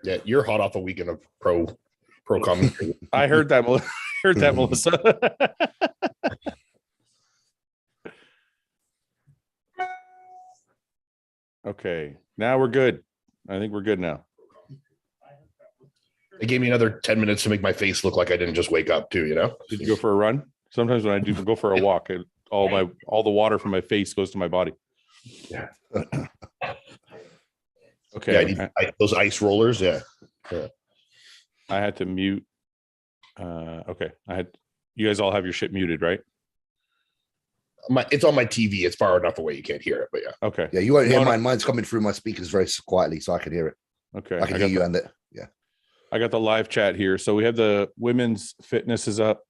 Yeah, you're hot off a weekend of pro commentary. I heard that. Heard that, Melissa. Okay, now we're good. I think we're good now. It gave me another 10 minutes to make my face look like I didn't just wake up too, you know? Did you go for a run? Sometimes when I do go for a walk, all the water from my face goes to my body. Yeah. Okay. Yeah, those ice rollers. Yeah. I had to mute. Okay. You guys all have your shit muted, right? It's on my TV. It's far enough away you can't hear it, but yeah. Okay. Yeah, you won't hear mine. Mine's coming through my speakers very quietly, so I can hear it. Okay. I can hear you and it. Yeah. I got the live chat here. So we have the women's fitness is up.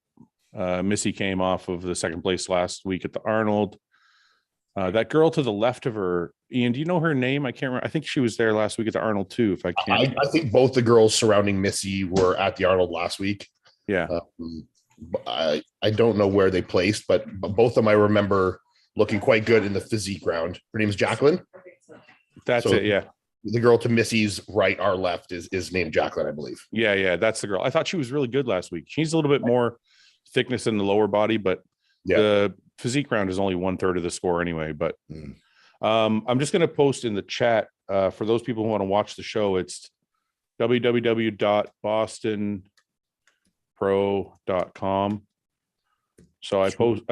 Missy came off of the second place last week at the Arnold. That girl to the left of her, Ian, do you know her name? I can't remember. I think she was there last week at the Arnold too, if I can't. I think both the girls surrounding Missy were at the Arnold last week. Yeah. I don't know where they placed, but both of them I remember looking quite good in the physique round. Her name is Jacqueline. That's it, yeah. The girl to Missy's right, our left is named Jacqueline, I believe. Yeah, that's the girl. I thought she was really good last week. She's a little bit more thickness in the lower body, but the physique round is only 1/3 of the score anyway. But I'm just going to post in the chat for those people who want to watch the show. It's www.bostonpro.com. So I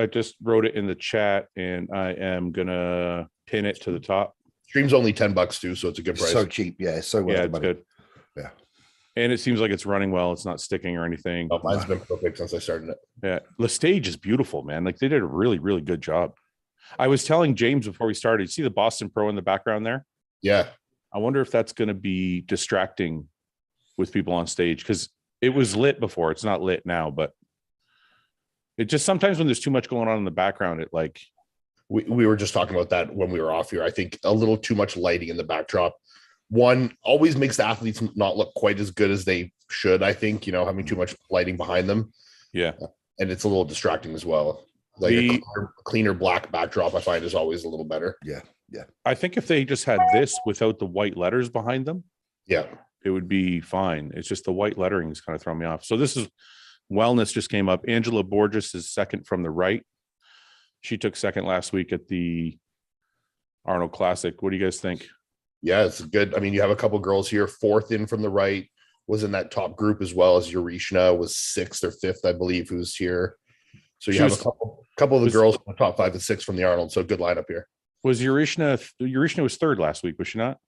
just wrote it in the chat, and I am gonna pin it to the top. Stream's only $10 too, so it's a good price. So cheap, yeah. It's so worth the money. Good. Yeah, and it seems like it's running well. It's not sticking or anything. Oh, mine's been perfect since I started it. Yeah, the stage is beautiful, man. Like they did a really, really good job. I was telling James before we started. You see the Boston Pro in the background there? Yeah. I wonder if that's going to be distracting with people on stage because it was lit before. It's not lit now, but it just sometimes when there's too much going on in the background, it like. We were just talking about that when we were off here. I think a little too much lighting in the backdrop. One always makes the athletes not look quite as good as they should. I think, having too much lighting behind them. Yeah. And it's a little distracting as well. Like a cleaner black backdrop, I find is always a little better. Yeah. I think if they just had this without the white letters behind them, it would be fine. It's just the white lettering is kind of throwing me off. So this is wellness just came up. Angela Borges is second from the right. She took second last week at the Arnold Classic. What do you guys think? Yeah, it's good. I mean, you have a couple girls here. Fourth in from the right was in that top group as well as Urishna was 6th or 5th, I believe, who's here. So you have a couple of the girls in the top 5 and 6 from the Arnold. So good lineup here. Was Urishna was 3rd last week, was she not?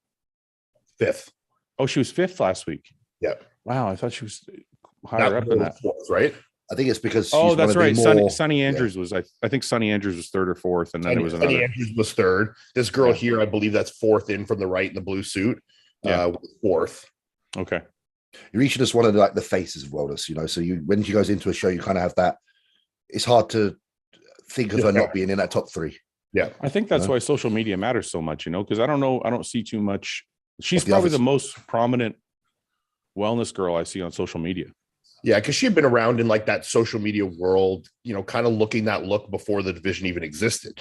5th. Oh, she was 5th last week. Yeah. Wow, I thought she was higher up than that. 4th, right? I think it's because that's right. Sunny Andrews was I think Sunny Andrews was 3rd or 4th, and then there was another. Sunny Andrews was 3rd. This girl here, I believe that's 4th in from the right in the blue suit. 4th. Okay. You're each just one of the faces of wellness, So when she goes into a show, you kind of have that. It's hard to think of her not being in that top 3. Yeah, I think that's why social media matters so much, because I don't see too much. She's probably the most prominent wellness girl I see on social media. Yeah, because she had been around in like that social media world, kind of looking that look before the division even existed,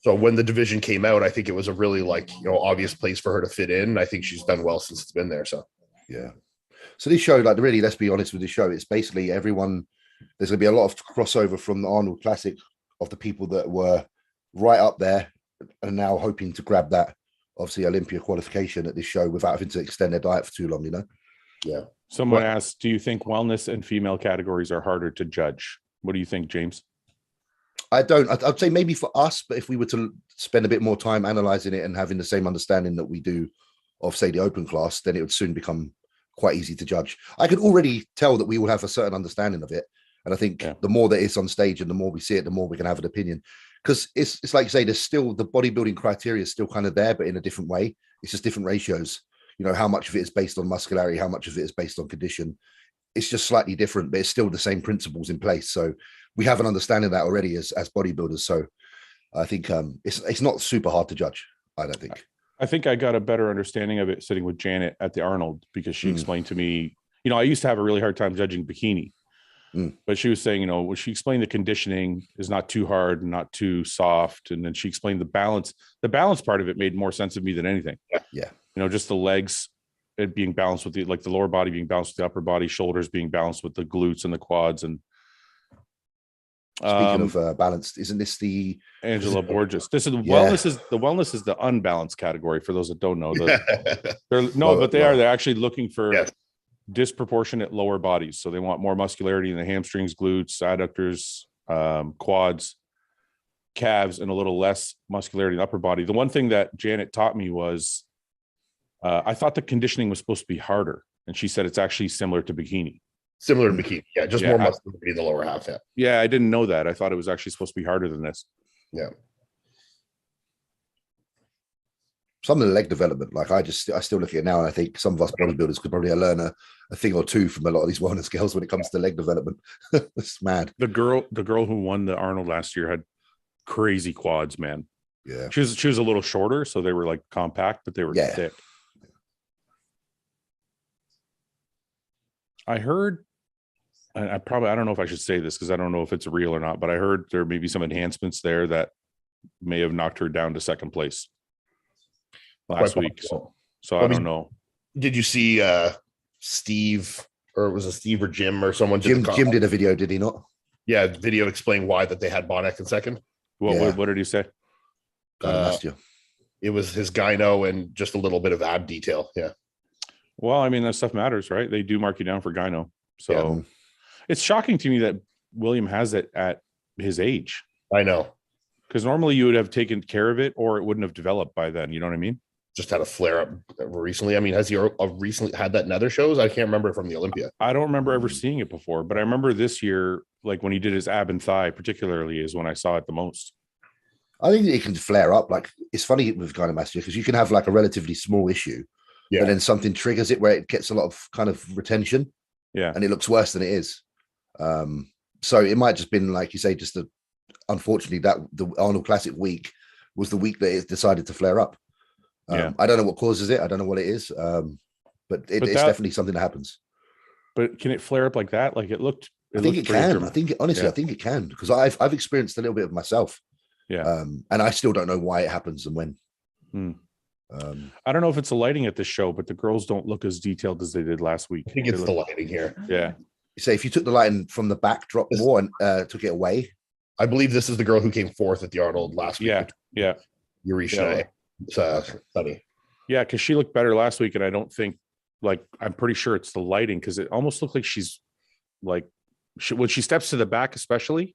So when the division came out, I think it was a really obvious place for her to fit in. I think she's done well since it's been there. So, yeah. So this show, really, let's be honest with this show. It's basically everyone. There's going to be a lot of crossover from the Arnold Classic of the people that were right up there and now hoping to grab that, obviously, Olympia qualification at this show without having to extend their diet for too long, Yeah. Someone asked, do you think wellness and female categories are harder to judge? What do you think, James? I don't. I'd say maybe for us, but if we were to spend a bit more time analyzing it and having the same understanding that we do of, say, the open class, then it would soon become quite easy to judge. I could already tell that we will have a certain understanding of it. And I think the more that it's on stage and the more we see it, the more we can have an opinion. Because it's like you say, there's still the bodybuilding criteria is still kind of there, but in a different way. It's just different ratios. How much of it is based on muscularity, how much of it is based on condition. It's just slightly different, but it's still the same principles in place. So we have an understanding of that already as bodybuilders. So I think it's not super hard to judge, I don't think. I think I got a better understanding of it sitting with Janet at the Arnold because she explained to me, I used to have a really hard time judging bikini. But she was saying, when she explained the conditioning is not too hard, not too soft. And then she explained the balance part of it made more sense to me than anything. Yeah. Just the legs it being balanced with the lower body being balanced with the upper body, shoulders being balanced with the glutes and the quads. And speaking of balanced, isn't this the Angela Borges? This is the wellness is the unbalanced category for those that don't know. They're actually looking for disproportionate lower bodies. So they want more muscularity in the hamstrings, glutes, adductors, quads, calves, and a little less muscularity in the upper body. The one thing that Janet taught me was I thought the conditioning was supposed to be harder, and she said it's actually similar to bikini. Similar to bikini, just more muscularity in the lower half. I didn't know that. I thought it was actually supposed to be harder than this. Some of the leg development, like I still look at it now, and I think some of us bodybuilders could probably learn a thing or two from a lot of these wellness girls when it comes to leg development. It's mad. The girl who won the Arnold last year had crazy quads, man. Yeah, she was a little shorter, so they were like compact, but they were thick. I heard, I don't know if I should say this because I don't know if it's real or not, but I heard there may be some enhancements there that may have knocked her down to second place last week. So I don't know. Did you see Steve, or was it Steve or Jim or someone? Jim did a video, did he not? Yeah, video explaining why that they had Bonnet in second. What did he say? It was his gyno and just a little bit of ab detail. Yeah. Well, I mean, that stuff matters, right? They do mark you down for gyno. So it's shocking to me that William has it at his age. I know. Because normally you would have taken care of it or it wouldn't have developed by then. You know what I mean? Just had a flare up recently. I mean, has he recently had that in other shows? I can't remember from the Olympia. I don't remember ever seeing it before, but I remember this year, like when he did his ab and thigh, particularly is when I saw it the most. I think it can flare up. Like, it's funny with gynecomastia because you can have like a relatively small issue, and then something triggers it where it gets a lot of kind of retention, and it looks worse than it is. So it might just been, like you say, just unfortunately that the Arnold Classic week was the week that it decided to flare up. I don't know what causes it. I don't know what it is, but it's definitely something that happens. But can it flare up like that? Like it looked. I think it can. I think honestly, I think it can because I've experienced a little bit of myself. Yeah. And I still don't know why it happens and when. I don't know if it's the lighting at this show, but the girls don't look as detailed as they did last week. I think it's the lighting here. Yeah. So if you took the lighting from the back, dropped more and took it away. I believe this is the girl who came fourth at the Arnold last week. Yeah. Eurisha. Funny. Yeah, because she looked better last week, and I don't think, like, I'm pretty sure it's the lighting because it almost looked like she's like, when she steps to the back, especially,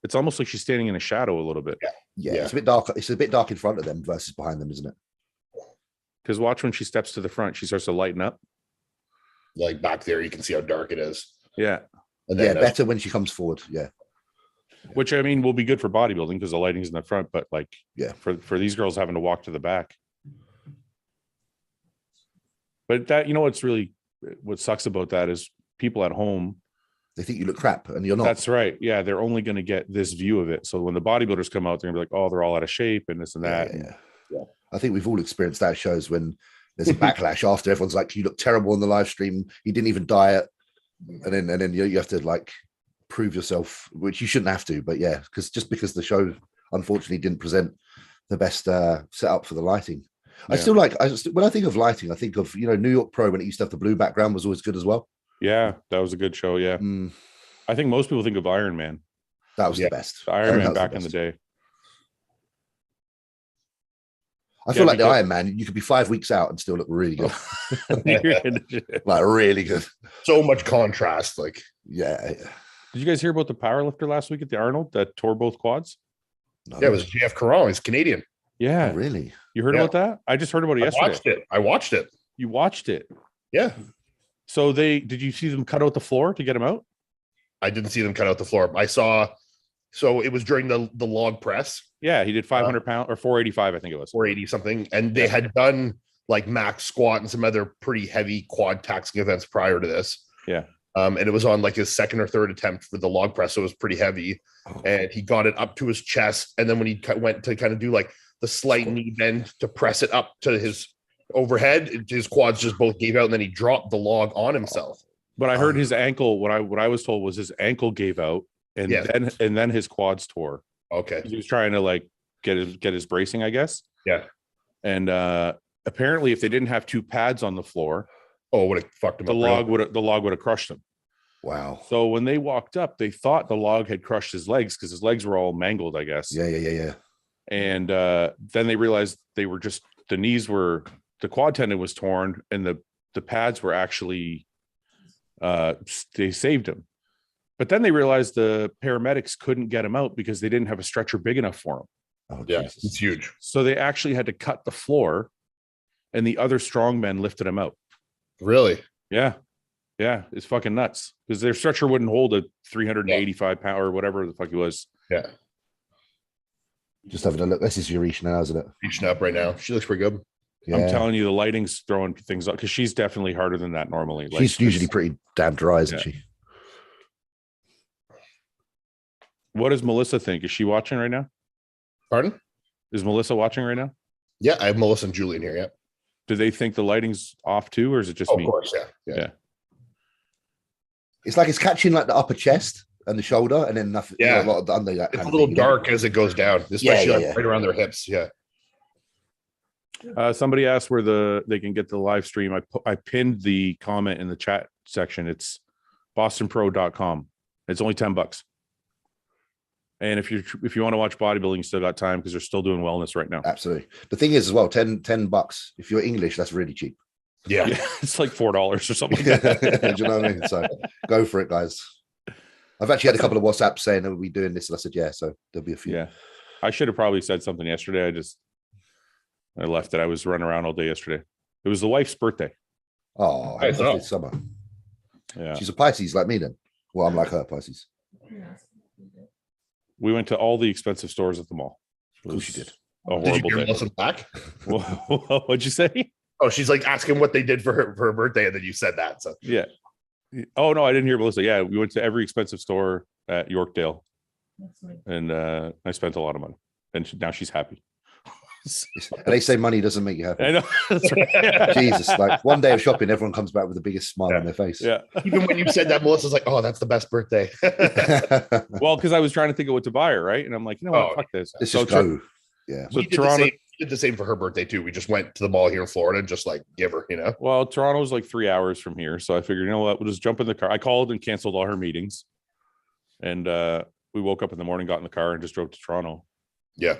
it's almost like she's standing in a shadow a little bit. Yeah. It's a bit dark. It's a bit dark in front of them versus behind them, isn't it? Because watch when she steps to the front, she starts to lighten up. Like back there, you can see how dark it is. Yeah. And then better when she comes forward. Yeah. Which, I mean, will be good for bodybuilding because the lighting's in the front, but like, for these girls having to walk to the back. But that, you know, what sucks about that is people at home, they think you look crap and you're not. That's right. Yeah. They're only going to get this view of it. So when the bodybuilders come out, they're going to be like, oh, they're all out of shape and this and that. Yeah. I think we've all experienced that shows when there's a backlash after everyone's like, you look terrible on the live stream. You didn't even diet. And then you have to like prove yourself, which you shouldn't have to, but because the show unfortunately didn't present the best setup for the lighting. I still like, when I think of lighting, I think of, New York Pro when it used to have the blue background was always good as well. Yeah, that was a good show. Yeah. I think most people think of Iron Man. That was the best. Iron Man back in the day. I feel like the Iron Man, you could be 5 weeks out and still look really good. Like really good. So much contrast. Like, yeah. Did you guys hear about the powerlifter last week at the Arnold that tore both quads? No. Yeah, it was JF Caron. He's Canadian. Yeah. Oh, really? You heard about that? I just heard about it yesterday. I watched it. You watched it? Yeah. So did you see them cut out the floor to get him out? I didn't see them cut out the floor. So it was during the log press. Yeah, he did 500 pounds or 485, I think it was. 480 something. And they had done like max squat and some other pretty heavy quad taxing events prior to this. Yeah. And it was on like his second or third attempt for the log press. So it was pretty heavy. And he got it up to his chest. And then when he went to kind of do like the slight knee bend to press it up to his overhead, his quads just both gave out and then he dropped the log on himself. But I heard his ankle, what I was told was his ankle gave out and then his quads tore. Okay. He was trying to like get his bracing, I guess. Yeah. And apparently, if they didn't have two pads on the floor, would have fucked them up. The log would have crushed them. Wow. So when they walked up, they thought the log had crushed his legs because his legs were all mangled, I guess. Yeah. And then they realized they were just the quad tendon was torn, and the pads were actually they saved him. But then they realized the paramedics couldn't get him out because they didn't have a stretcher big enough for him. Oh, yeah, Jesus. it's huge. So they actually had to cut the floor, and the other strongmen lifted him out. Really? Yeah. It's fucking nuts because their stretcher wouldn't hold a 385 pound or whatever the fuck he was. Yeah. Just having a look. This is your reach now, isn't it? Reaching up right now. She looks pretty good. Yeah. I'm telling you, the lighting's throwing things up because she's definitely harder than that normally. She's usually pretty damn dry, isn't she? What does Melissa think? Is she watching right now? Pardon? Is Melissa watching right now? Yeah, I have Melissa and Julian here. Yeah. Do they think the lighting's off too, or is it just me? Of course, yeah. It's like it's catching like the upper chest and the shoulder, and then nothing. Yeah, a lot of the under. It's a little dark as it goes down, especially right around their hips. Yeah. Somebody asked where they can get the live stream. I pinned the comment in the chat section. It's bostonpro.com. It's only $10. And if you want to watch bodybuilding, you still got time because they're still doing wellness right now. Absolutely. The thing is as well, $10. If you're English, that's really cheap. Yeah. It's like $4 or something like that. Do you know what I mean? So go for it, guys. I've actually had a couple of WhatsApps saying, are we doing this? And I said, yeah. So there'll be a few. Yeah. I should have probably said something yesterday. I left it. I was running around all day yesterday. It was the wife's birthday. Oh, happy birthday, Summer. Yeah. She's a Pisces like me then. Well, I'm like her, Pisces. We went to all the expensive stores at the mall. Of course she did. A horrible day. Melissa back? What'd you say? Oh, she's like asking what they did for her birthday, and then you said that. So yeah. Oh no, I didn't hear Melissa. Yeah, we went to every expensive store at Yorkdale, and I spent a lot of money, and now she's happy. And they say money doesn't make you happy. I know. That's right. Jesus, like one day of shopping, everyone comes back with the biggest smile on their face. Yeah. Even when you said that, Melissa's like, "Oh, that's the best birthday." Well, because I was trying to think of what to buy her, right? And I'm like, you know what? Fuck this. Let's just go. Yeah. So Toronto did the same for her birthday too. We just went to the mall here in Florida and just like give her, Well, Toronto's like 3 hours from here, so I figured, you know what? We'll just jump in the car. I called and canceled all her meetings, and we woke up in the morning, got in the car, and just drove to Toronto. Yeah.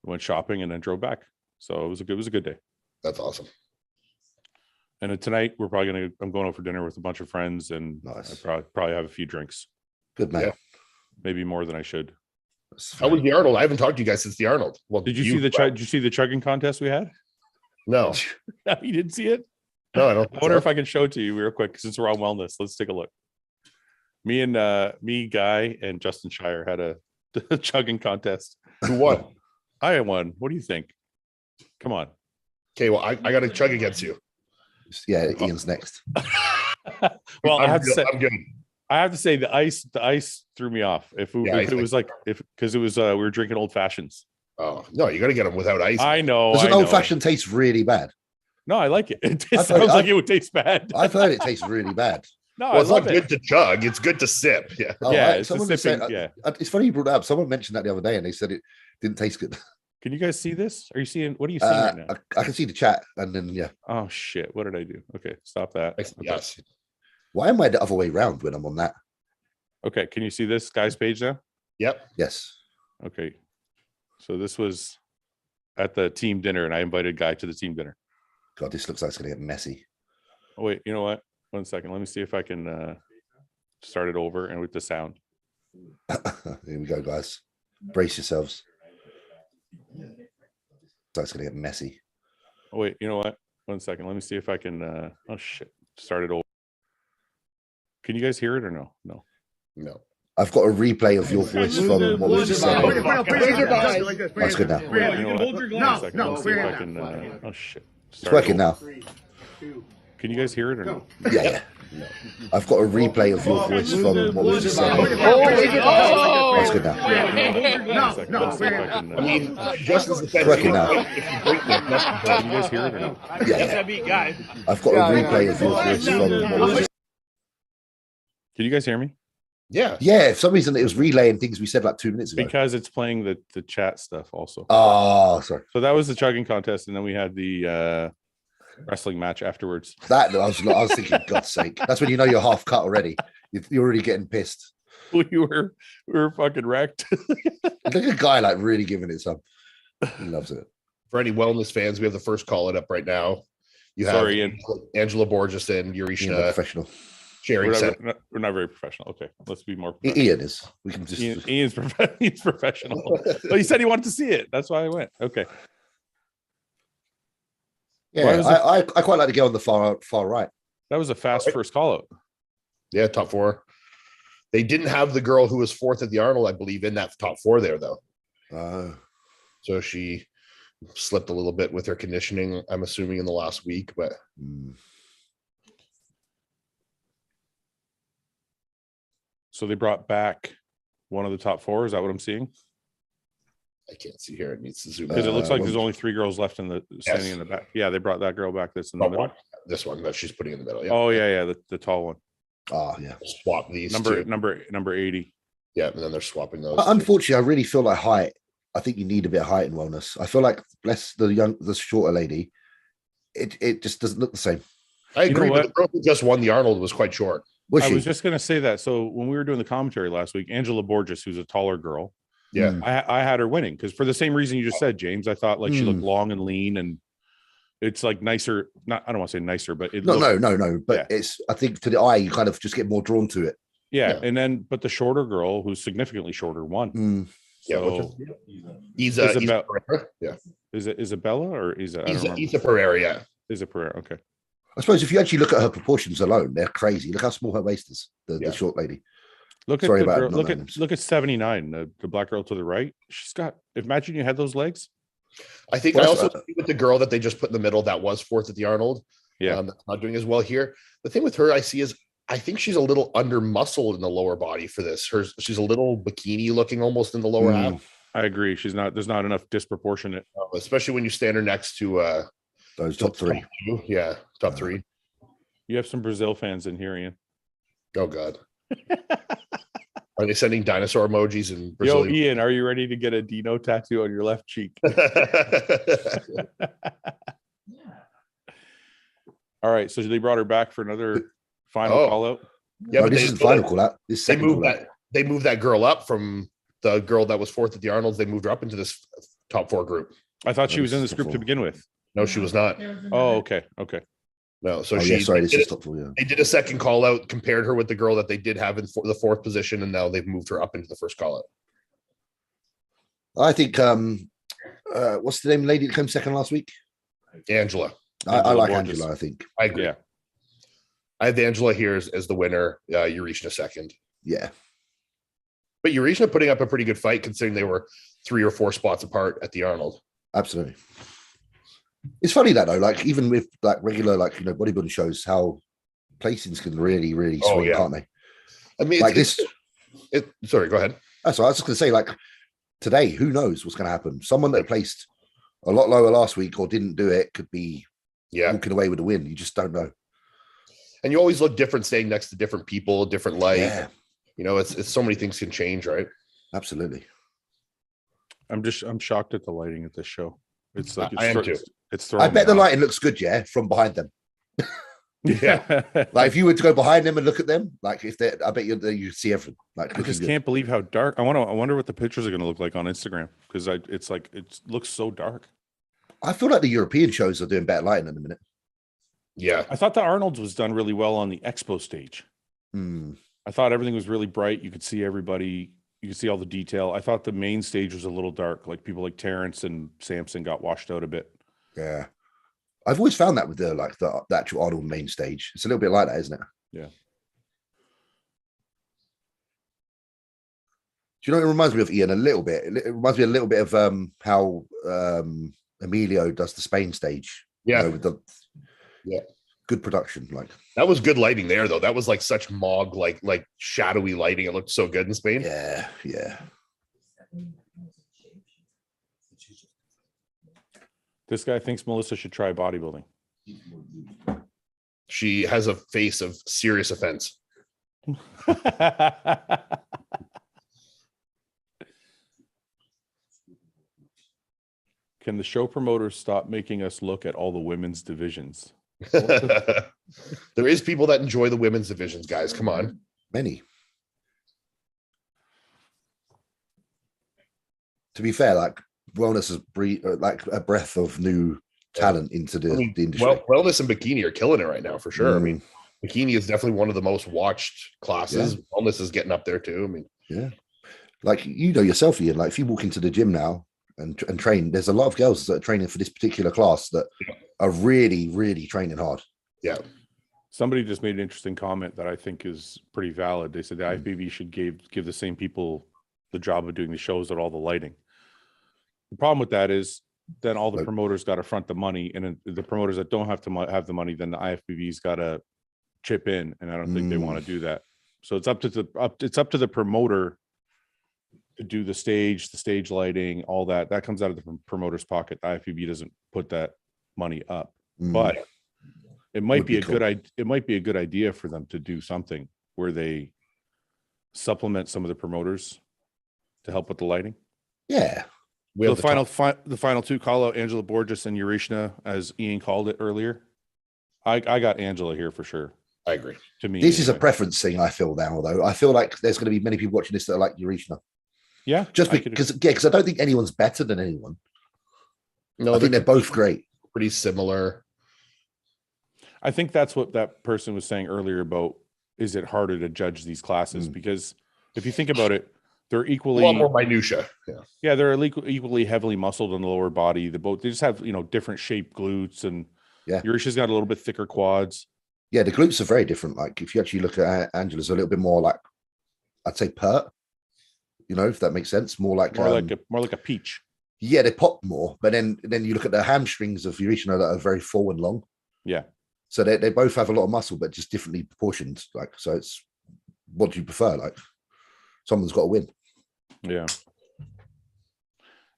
Went shopping and then drove back. So it was a good day. That's awesome. And then tonight I'm going out for dinner with a bunch of friends, and nice. I probably have a few drinks. Good man. Yeah. Maybe more than I should. How was the Arnold? I haven't talked to you guys since the Arnold. Well, did you see the chugging contest we had? No. You didn't see it? No, I don't. I wonder if I can show it to you real quick since we're on wellness. Let's take a look. Me, Guy, and Justin Shier had a chugging contest. Who won? I won. What do you think? Come on. Okay, well, I got to chug against you. Yeah, Ian's next. Well, I'm good. I have to say the ice threw me off. If we were drinking old fashions. Oh no, you got to get them without ice. I know. Does an old fashioned taste really bad? No, I like it. It sounds like it would taste bad. I've heard it tastes really bad. No, well, it's not good to chug. It's good to sip. Yeah, it's funny you brought it up. Someone mentioned that the other day, and they said it didn't taste good. Can you guys see this? Are you seeing? What are you seeing right now? I can see the chat, and then Oh shit! What did I do? Okay, stop that. Okay. Yes. Why am I the other way around when I'm on that? Okay, can you see this guy's page now? Yep. Yes. Okay, so this was at the team dinner, and I invited Guy to the team dinner. God, this looks like it's gonna get messy. Oh wait, you know what? 1 second. Let me see if I can start it over and with the sound. Here we go, guys. Brace yourselves. So it's gonna get messy. Oh wait, you know what? 1 second. Let me see if I can. Oh shit! Start it over. Can you guys hear it or no? No. I've got a replay of your voice from what was just said. That's good now. No. See if I can. Oh shit! It's working now. Can you guys hear it or no? Yeah. No. I've got a replay of your voice from what was just said. That's good now. I mean, just as it's working now. Can you guys hear it or no? Yeah. I've got a replay of your voice from what was just. Can you guys hear me? Yeah. For some reason, it was relaying things we said like 2 minutes ago. Because it's playing the chat stuff also. Oh, sorry. So that was the chugging contest, and then we had the wrestling match afterwards. That I was thinking, God's sake, that's when you know you're half cut already. You're already getting pissed. We were fucking wrecked. Look at a guy like really giving it some. He loves it. For any wellness fans, we have the first call it up right now. You have Angela Borges and Urishna professional. Sharing we're not very professional. Okay, let's be more professional. Ian is. We can just Ian's professional. Well, he said he wanted to see it. That's why I went. Okay. Yeah, I quite like to go on the far right. That was a fast first call out. Yeah, top four. They didn't have the girl who was fourth at the Arnold, I believe, in that top four there, though. So she slipped a little bit with her conditioning, I'm assuming, in the last week, but so they brought back one of the top four. Is that what I'm seeing? I can't see here. It needs to zoom because it looks like there's only three girls left standing in the back. Yeah, they brought that girl back. That's in the middle. This one that she's putting in the middle. Yeah. Oh yeah, the tall one. Oh yeah. Swap these number 80. Yeah, and then they're swapping those. Unfortunately, I really feel like height. I think you need a bit of height in wellness. I feel like bless the shorter lady, it just doesn't look the same. I agree. But the girl who just won the Arnold was quite short. I was just going to say that. So when we were doing the commentary last week, Angela Borges, who's a taller girl, I had her winning because for the same reason you just said, James. I thought like she looked long and lean, and it's like nicer. Not I don't want to say nicer, but it no. But it's I think to the eye you kind of just get more drawn to it. Yeah, and then but the shorter girl, who's significantly shorter, won. So Isabella. Yeah, is it Isabella or Isa Pereira? Yeah, Isa Pereira. Okay. I suppose if you actually look at her proportions alone, they're crazy. Look how small her waist is. The short lady. Look at 79, the black girl to the right. She's got. Imagine you had those legs. I think I also agree with the girl that they just put in the middle that was fourth at the Arnold. Yeah, not doing as well here. The thing with her, I see is I think she's a little under muscled in the lower body for this. She's a little bikini looking almost in the lower half. I agree. She's not. There's not enough disproportionate, especially when you stand her next to those top three. Top three. You have some Brazil fans in here, Ian. Oh God. Are they sending dinosaur emojis in Brazil? Yo, Ian, are you ready to get a Dino tattoo on your left cheek? All right, so they brought her back for another final call out. Yeah, but this isn't final call out. This they moved that girl up from the girl that was fourth at the Arnold's. They moved her up into this top four group. I thought she was in this group to begin with. No, she was not. Oh, okay. No, so they did a second call out, compared her with the girl that they did have in the fourth position, and now they've moved her up into the first call out. I think what's the name lady that came second last week? Angela. I like Angela, I think. I agree. Yeah. I have Angela here as the winner, Urishna second. Yeah. But Urishna putting up a pretty good fight considering they were 3 or 4 spots apart at the Arnold. Absolutely. It's funny that though, like even with like regular bodybuilding shows, how placings can really swing, can't they? I mean, like sorry, go ahead. That's what I was just going to say. Like today, who knows what's going to happen? Someone that placed a lot lower last week or didn't do it could be walking away with a win. You just don't know. And you always look different staying next to different people, different light. Yeah. You know, it's so many things can change, right? Absolutely. I'm shocked at the lighting at this show. It's like I am too. I bet the lighting looks good, from behind them. Yeah. Like if you were to go behind them and look at them, like I bet you see everything. Like I just can't believe how dark. I wonder what the pictures are going to look like on Instagram because it looks so dark. I feel like the European shows are doing better lighting in a minute. Yeah, I thought the Arnold's was done really well on the expo stage. I thought everything was really bright. You could see everybody. You could see all the detail. I thought the main stage was a little dark. Like people like Terrence and Samson got washed out a bit. Yeah. I've always found that with the actual Arnold main stage. It's a little bit like that, isn't it? Yeah. Do you know what it reminds me of, Ian? A little bit. It reminds me a little bit of how Emilio does the Spain stage. Yeah. With the good production. Like that was good lighting there, though. That was like such Mog, like shadowy lighting. It looked so good in Spain. Yeah, yeah. This guy thinks Melissa should try bodybuilding. She has a face of serious offense. Can the show promoters stop making us look at all the women's divisions? There is people that enjoy the women's divisions, guys. Come on. Many. To be fair, like wellness has like a breath of new talent into the industry. Well, wellness and bikini are killing it right now for sure. I mean, bikini is definitely one of the most watched classes. Yeah. Wellness is getting up there too. I mean, yeah, like you know yourself, Ian. Like if you walk into the gym now and train, there's a lot of girls that are training for this particular class that are really, really training hard. Yeah. Somebody just made an interesting comment that I think is pretty valid. They said the IFBB should give the same people the job of doing the shows at all the lighting. The problem with that is then all the promoters got to front the money, and the promoters that don't have to have the money, then the IFBB's got to chip in, and I don't think they want to do that. So it's up to the promoter to do the stage lighting, all that. That comes out of the promoter's pocket. The IFBB doesn't put that money up, but it might be a good idea for them to do something where they supplement some of the promoters to help with the lighting. Yeah. So the final two call out Angela Borges and Urishna, as Ian called it earlier. I got Angela here for sure. I agree. To me, this is a preference thing. I feel now, though. I feel like there's going to be many people watching this that are like Urishna. Yeah, just because I don't think anyone's better than anyone. No, I think they're both great. Pretty similar. I think that's what that person was saying earlier about, is it harder to judge these classes? Because if you think about it, they're equally a lot more minutia. Yeah, they're equally heavily muscled in the lower body. They just have different shaped glutes, and Urishna's got a little bit thicker quads. Yeah, the glutes are very different. Like if you actually look at Angela's, a little bit more like, I'd say pert. If that makes sense, more like a peach. Yeah, they pop more, but then you look at the hamstrings of Urishna that are very full and long. Yeah, so they both have a lot of muscle, but just differently proportioned. Like, so it's, what do you prefer? Like, someone's got to win. Yeah.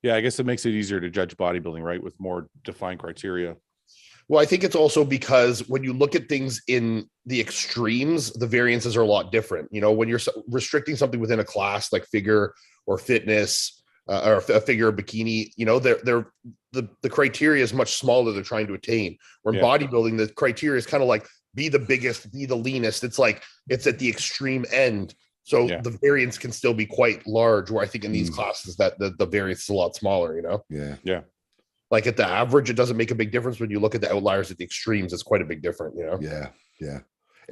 I guess it makes it easier to judge bodybuilding, right, with more defined criteria. Well, I think it's also because when you look at things in the extremes, the variances are a lot different. When you're restricting something within a class like figure or fitness or a figure or bikini, the criteria is much smaller they're trying to attain. Where in bodybuilding, the criteria is kind of like be the biggest, be the leanest. It's like it's at the extreme end. So the variance can still be quite large, where I think in these classes that the variance is a lot smaller, Yeah. Like at the average, it doesn't make a big difference. When you look at the outliers at the extremes, it's quite a big difference, Yeah.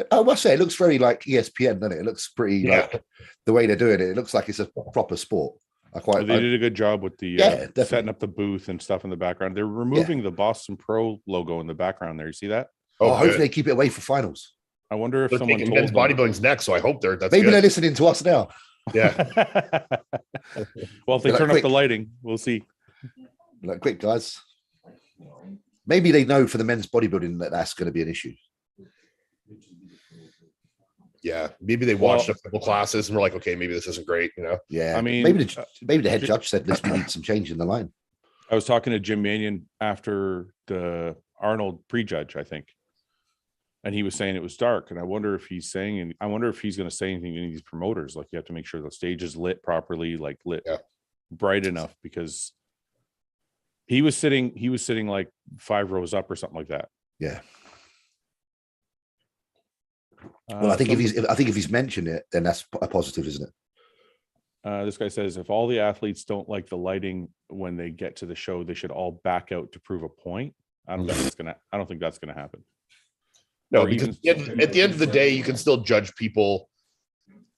I must say, it looks very like ESPN, doesn't it? It looks pretty like the way they're doing it. It looks like it's a proper sport. They did a good job with the setting up the booth and stuff in the background. They're removing the Boston Pro logo in the background there. You see that? Hopefully they keep it away for finals. I wonder if someone told men's bodybuilding's next, so I hope that's maybe good. They're listening to us now. Yeah. Well, if they turn up the lighting, we'll see. Like, quick, guys. Maybe they know for the men's bodybuilding that's going to be an issue. Yeah, maybe they watched a couple classes and were like, okay, maybe this isn't great, Yeah, I mean, maybe the head judge said, "Listen, we need some change in the line." I was talking to Jim Mannion after the Arnold Prejudge, I think, and he was saying it was dark. And I wonder if he's going to say anything to any of these promoters, like you have to make sure the stage is lit properly, like lit bright enough, because he was sitting like 5 rows up or something like that. Yeah. Well, I think if he's mentioned it, then that's a positive, isn't it? This guy says if all the athletes don't like the lighting when they get to the show, they should all back out to prove a point. I don't think that's gonna happen. No, because at the end of the day, you can still judge people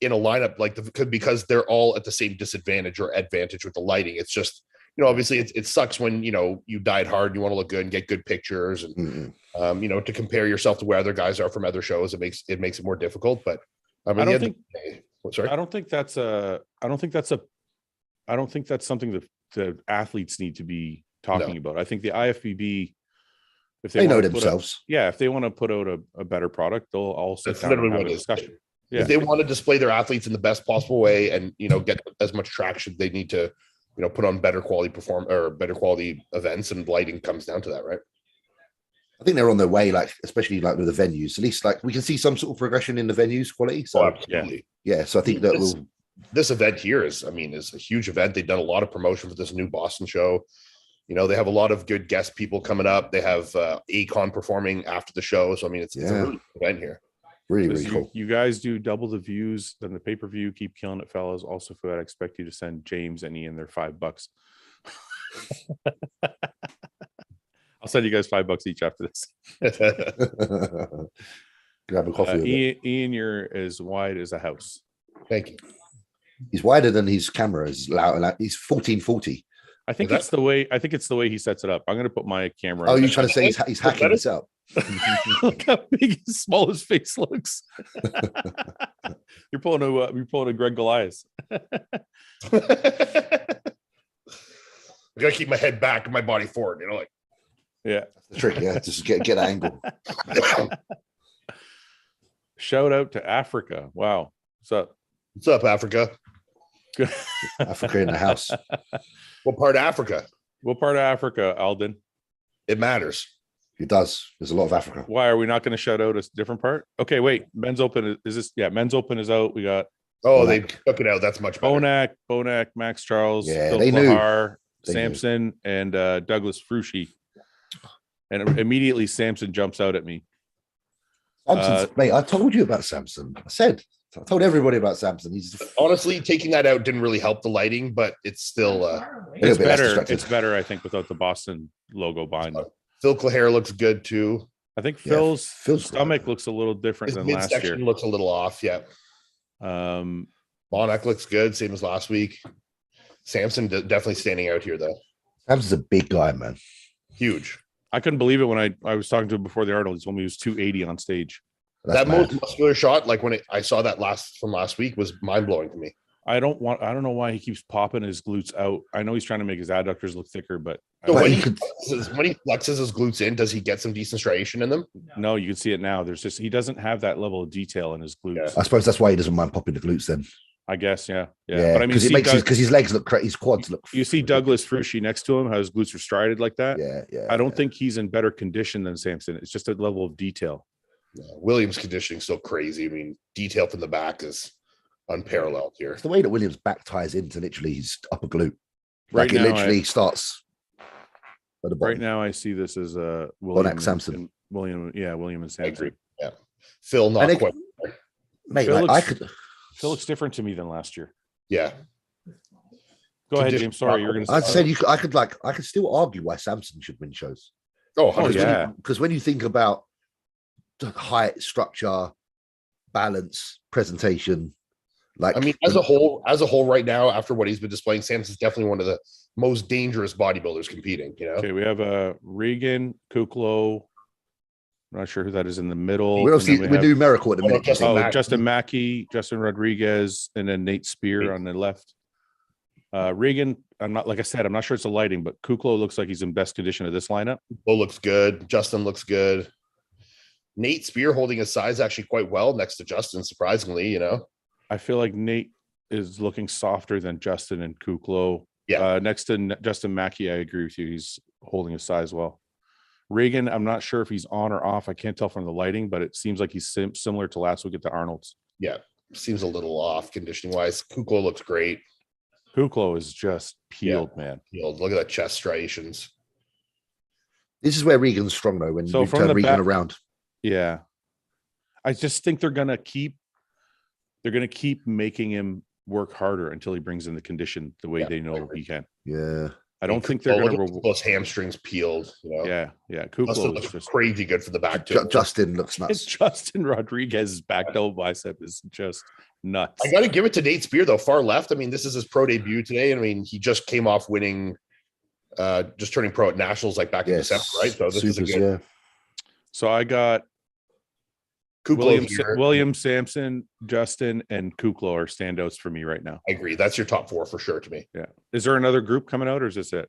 in a lineup because they're all at the same disadvantage or advantage with the lighting. It's just, obviously it sucks when, you died hard, you want to look good and get good pictures and, to compare yourself to where other guys are from other shows, it makes it more difficult. But I don't think that's something that the athletes need to be talking about. I think the IFBB, if they know themselves, if they want to put out a better product, they'll all sit down and have a discussion. If they want to display their athletes in the best possible way and get as much traction, they need to put on better quality events, and lighting comes down to that, right? I think they're on their way, especially with the venues. At least we can see some sort of progression in the venues quality. So absolutely. Yeah. So I think that this event here is a huge event. They've done a lot of promotion for this new Boston show. You know, they have a lot of good guest people coming up. They have Akon performing after the show. So, I mean, it's a really good event here. Really cool. You guys do double the views than the pay-per-view. Keep killing it, fellas. Also, Fouad, I expect you to send James and Ian their $5. I'll send you guys $5 each after this. Grab a coffee. Ian, you're as wide as a house. Thank you. He's wider than his camera is loud. He's 1440. I think it's the way. I think it's the way he sets it up. I'm going to put my camera. Oh, you're trying to say he's hacking this up? Look how big his small his face looks. You're pulling a Greg Goliath. I gotta keep my head back and my body forward. You know, like yeah, that's the trick. Yeah, just get angle. Shout out to Africa. Wow, what's up? What's up, Africa? Good. Africa in the house. What part of Africa? What part of Africa, Alden? It matters. It does. There's a lot of Africa. Why are we not going to shout out a different part? Okay, wait. Men's Open is this? Yeah, Men's Open is out. We got. Oh, they took it out. That's much better. Bonac, Max Charles, yeah, Phil they Lahar, knew. Samson, and Douglas Frushi. And immediately Samson jumps out at me. Mate, I told you about Samson. I told everybody about Samson. He's honestly taking that out didn't really help the lighting, but it's still it's better. It's better, I think, without the Boston logo behind him. Phil Lahar looks good too. I think Phil's stomach looks a little different than last year. Looks a little off, yeah. Bonac looks good, same as last week. Samson definitely standing out here though. Samson's a big guy, man. Huge. I couldn't believe it when I was talking to him before the article. He told me he was 280 on stage. That's most muscular shot, like when I saw that last week, was mind blowing to me. I don't know why he keeps popping his glutes out. I know he's trying to make his adductors look thicker, but so when he flexes his glutes in, does he get some decent striation in them? No, you can see it now. He doesn't have that level of detail in his glutes. Yeah. I suppose that's why he doesn't mind popping the glutes then. I guess, yeah. But I mean, because his legs look his quads look. You see Douglas Frushi next to him, how his glutes are strided like that. Yeah. I don't think he's in better condition than Samson. It's just a level of detail. Yeah, Williams' conditioning is so crazy. I mean, detail from the back is unparalleled here. It's the way that Williams' back ties into literally his upper glute. Right like now, it literally starts at the bottom. Right now, I see this as William Samson. William and Samson. I agree. Yeah, Phil not quite. Mate, Phil looks different to me than last year. Yeah. Go ahead, James. Sorry, you're going to. I'd say I could still argue why Samson should win shows. Oh yeah. Because when you think about height, structure, balance, presentation, like I mean, as a whole, right now, after what he's been displaying, Samson's definitely one of the most dangerous bodybuilders competing. You know. Okay, we have Regan, Kuklo. I'm not sure who that is in the middle. We're numerical at the minute. Justin Mackey, Justin Rodriguez, and then Nate Spear on the left. Regan, I'm not sure it's the lighting, but Kuklo looks like he's in best condition of this lineup. Kuklo looks good. Justin looks good. Nate Spear holding his size actually quite well next to Justin, surprisingly, you know. I feel like Nate is looking softer than Justin and Kuklo. Yeah. Next to Justin Mackey, I agree with you. He's holding his size well. Regan, I'm not sure if he's on or off. I can't tell from the lighting, but it seems like he's similar to last week at the Arnold's. Yeah, seems a little off conditioning wise. Kuklo looks great. Kuklo is just peeled, man. Peeled. Look at that chest striations. This is where Regan's strong though. When you turn Regan around. Yeah, I just think they're gonna keep making him work harder until he brings in the condition the way they know he can. Yeah. I don't think they're going to those hamstrings peeled. You know? Yeah. Kuklo looks just crazy good for the back. Too. Justin looks nuts. Justin Rodriguez's back double bicep is just nuts. I got to give it to Nate Spear though. Far left. I mean, this is his pro debut today. I mean, he just came off winning, just turning pro at nationals like back in December, right? So this is a good. Yeah. So I got William, Samson, Justin, and Kuklo are standouts for me right now. I agree. That's your top four for sure to me. Yeah. Is there another group coming out, or is this it?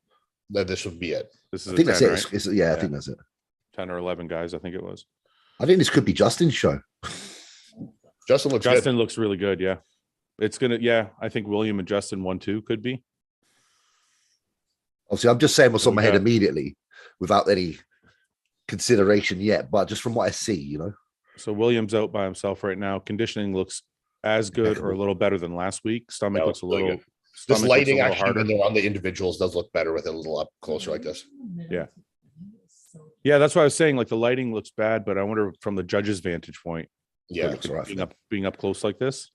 This would be it. This is. I think that's it. Right? Yeah, I think that's it. 10 or 11 guys, I think it was. I think this could be Justin's show. Justin looks really good. Yeah, it's gonna. Yeah, I think William and Justin 1-2 could be. Obviously, I'm just saying what's on my head immediately, without any consideration yet. But just from what I see, you know. So William's out by himself right now. Conditioning looks as good or a little better than last week. Stomach looks a little This Stomach lighting looks a little actually, harder. when they're on the individuals, does look better with it a little up closer like this. Yeah. Yeah, that's what I was saying. Like the lighting looks bad, but I wonder from the judge's vantage point. Yeah, looks all right being up close like this.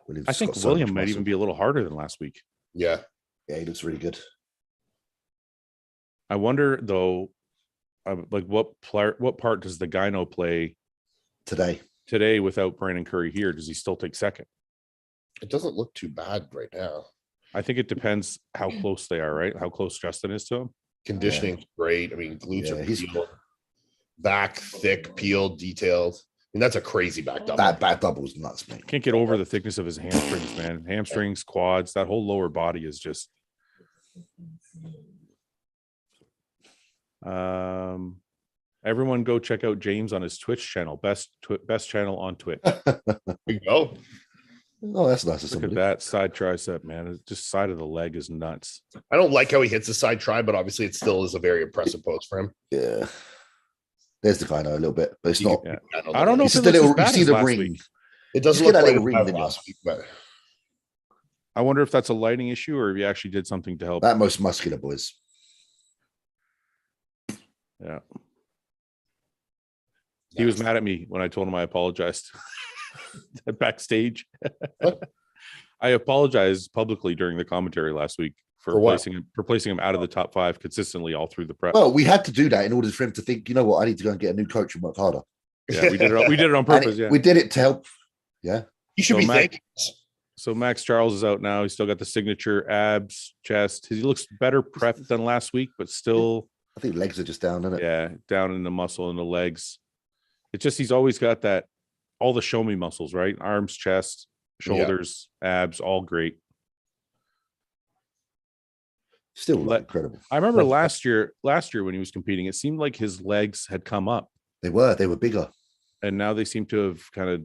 William's I think got William much might muscle. even be a little harder than last week. Yeah. Yeah, he looks really good. I wonder though, like what part does the gyno play today without Brandon Curry here? Does he still take second? It doesn't look too bad right now. I think it depends how close they are, right? How close Justin is to him. Conditioning's great. I mean, glutes are he's peeled, back thick, peeled, detailed. I mean, that's a crazy back double. That back double is nuts, man. Can't get over the thickness of his hamstrings, man. Hamstrings, quads, that whole lower body is just. Everyone go check out James on his Twitch channel. Best channel on Twitch. There you go. Oh, that's nice. Look at that side tricep, man. It's just side of the leg is nuts. I don't like how he hits the side tri, but obviously it still is a very impressive pose for him. Yeah. There's the gyno a little bit, but it's not. Yeah. I don't know if it looks you see the ring. Week. It doesn't look look like like a ring last week, but I wonder if that's a lighting issue or if you actually did something to help. That most muscular boys. Yeah. He was mad at me when I told him I apologized backstage. I apologized publicly during the commentary last week for placing him out of the top 5 consistently all through the prep. Well, we had to do that in order for him to think, you know what, I need to go and get a new coach and work harder. Yeah, we did it on purpose. We did it to help. Yeah. You should be thanking. So Max Charles is out now. He's still got the signature abs, chest. He looks better prepped than last week, but still. I think legs are just down, isn't it? Yeah, down in the muscle in the legs. It's just he's always got that, all the show me muscles, right? Arms, chest, shoulders, abs, all great. Still incredible. I remember last year when he was competing, it seemed like his legs had come up. They were bigger. And now they seem to have kind of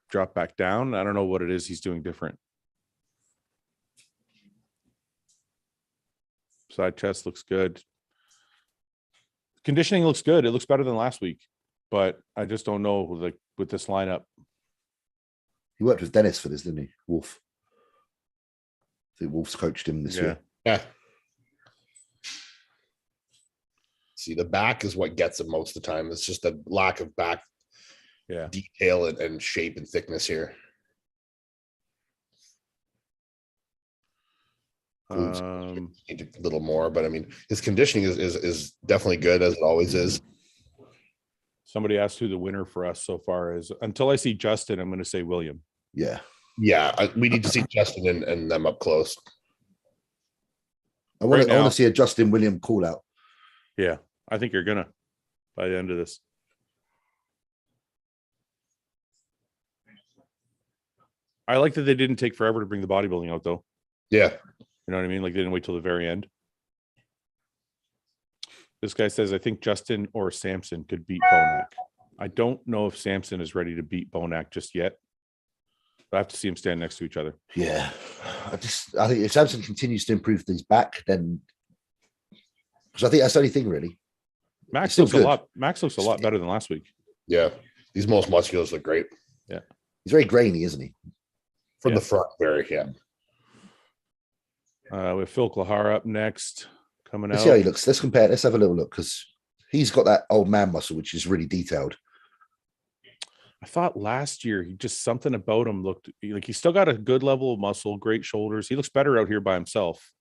dropped back down. I don't know what it is he's doing different. Side chest looks good. Conditioning looks good. It looks better than last week, but I just don't know with this lineup. He worked with Dennis for this, didn't he? Wolf. I think Wolf's coached him this year. Yeah. See, the back is what gets him most of the time. It's just a lack of back detail and shape and thickness here. Need a little more, but I mean, his conditioning is definitely good, as it always is. Somebody asked who the winner for us so far is. Until I see Justin, I'm going to say William. Yeah. We need to see Justin and them up close. I want to see a Justin William call out. Yeah, I think you're gonna by the end of this. I like that they didn't take forever to bring the bodybuilding out, though. Yeah. You know what I mean? Like they didn't wait till the very end. This guy says, I think Justin or Samson could beat Bonac. I don't know if Samson is ready to beat Bonac just yet. But I have to see him stand next to each other. Yeah. I think if Samson continues to improve his back, then because I think that's the only thing really. Max looks a lot better than last week. Yeah. These most musculars look great. Yeah. He's very grainy, isn't he? From the front, very, We have Phil Klahar up next, coming Let's out. see how he looks. Let's compare. Let's have a little look because he's got that old man muscle, which is really detailed. I thought last year he just something about him looked like he's still got a good level of muscle, great shoulders. He looks better out here by himself.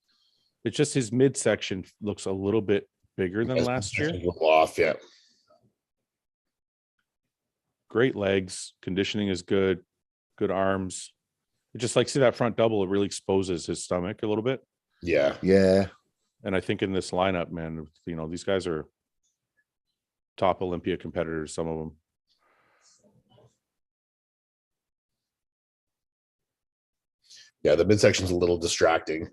It's just his midsection looks a little bit bigger than last year. Off, yeah. Great legs, conditioning is good, good arms. It just like see that front double, it really exposes his stomach a little bit. Yeah. Yeah. And I think in this lineup, man, you know, these guys are top Olympia competitors, some of them. Yeah, the midsection's a little distracting.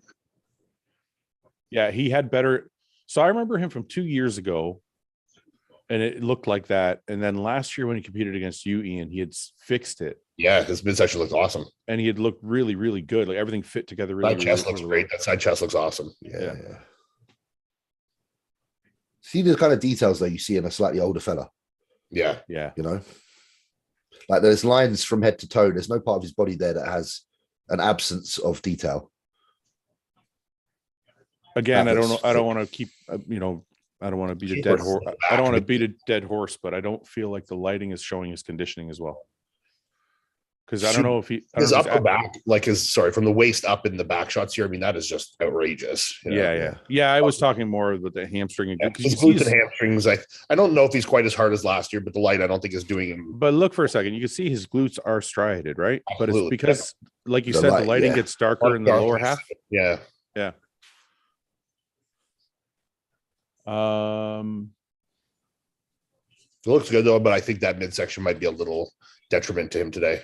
Yeah, he had better. So I remember him from 2 years ago, and it looked like that. And then last year when he competed against you, Ian, he had fixed it. Yeah, his midsection looks awesome. And he had looked really, really good. Like everything fit together really, That chest really looks great. That side chest looks awesome. Yeah. See the kind of details that you see in a slightly older fella. Yeah. Yeah. You know, like there's lines from head to toe. There's no part of his body there that has an absence of detail. Again, I don't know. I don't want to keep, I don't want to beat a dead horse. I don't want to beat a dead horse, but I don't feel like the lighting is showing his conditioning as well. Because I don't know if his upper back, from the waist up in the back shots here. I mean, that is just outrageous. Yeah. I was talking more about the hamstring. His glutes and hamstrings. I don't know if he's quite as hard as last year, but the light I don't think is doing him. But look for a second, you can see his glutes are striated, right? Absolutely. But it's because, like you said, the lighting gets darker in the lower half. Yeah. It looks good though, but I think that midsection might be a little detriment to him today.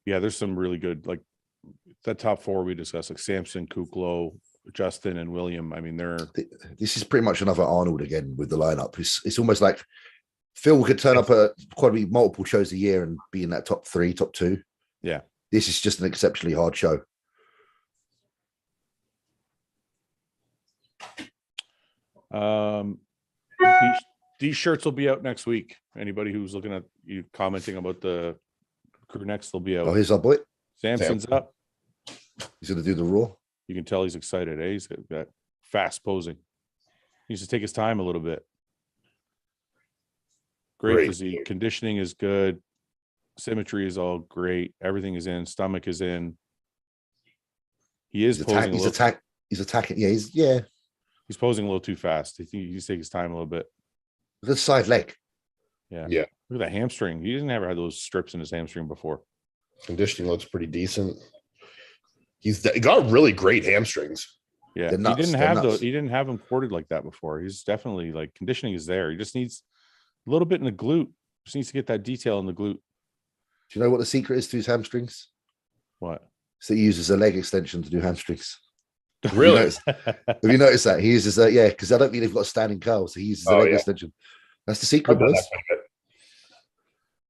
Yeah, there's some really good, like that top four we discussed, like Samson, Kuklo, Justin, and William. I mean, this is pretty much another Arnold again with the lineup. It's almost like Phil could turn up at quite multiple shows a year and be in that top 3, top 2. Yeah, this is just an exceptionally hard show. These shirts will be out next week. Anybody who's looking at you commenting about the crew next, they'll be out. Oh, here's our boy. Samson's up. He's going to do the Raw. You can tell he's excited. He's got that fast posing. He needs to take his time a little bit. Great physique. Conditioning is good. Symmetry is all great. Everything is in. Stomach is in. He's posing. He's attacking. Yeah, he's posing a little too fast. I think he needs to take his time a little bit. The side leg. Yeah. Look at that hamstring. He didn't ever have those strips in his hamstring before. Conditioning looks pretty decent. He got really great hamstrings. Yeah, he didn't have them corded like that before. He's definitely like conditioning is there. He just needs a little bit in the glute. Just needs to get that detail in the glute. Do you know what the secret is to his hamstrings? What? So he uses a leg extension to do hamstrings. Really? Have you noticed that? He uses that, because I don't think they've got standing curls. So he uses a leg extension. That's the secret, boys.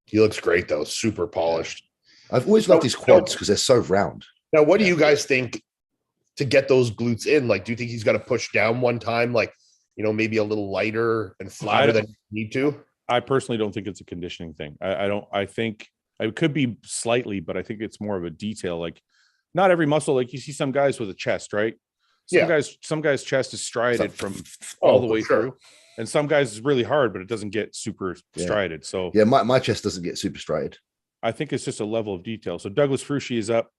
He looks great, though. Super polished. I've always loved his quads because they're so round. Now, what do you guys think to get those glutes in? Like, do you think he's got to push down one time, like, maybe a little lighter and flatter than you need to? I personally don't think it's a conditioning thing. I think it could be slightly, but I think it's more of a detail. Like, not every muscle, like you see some guys with a chest, right? Some guys' chest is striated from all the way through. And some guys is really hard, but it doesn't get super striated. So my chest doesn't get super striated. I think it's just a level of detail. So Douglas Frushi is up.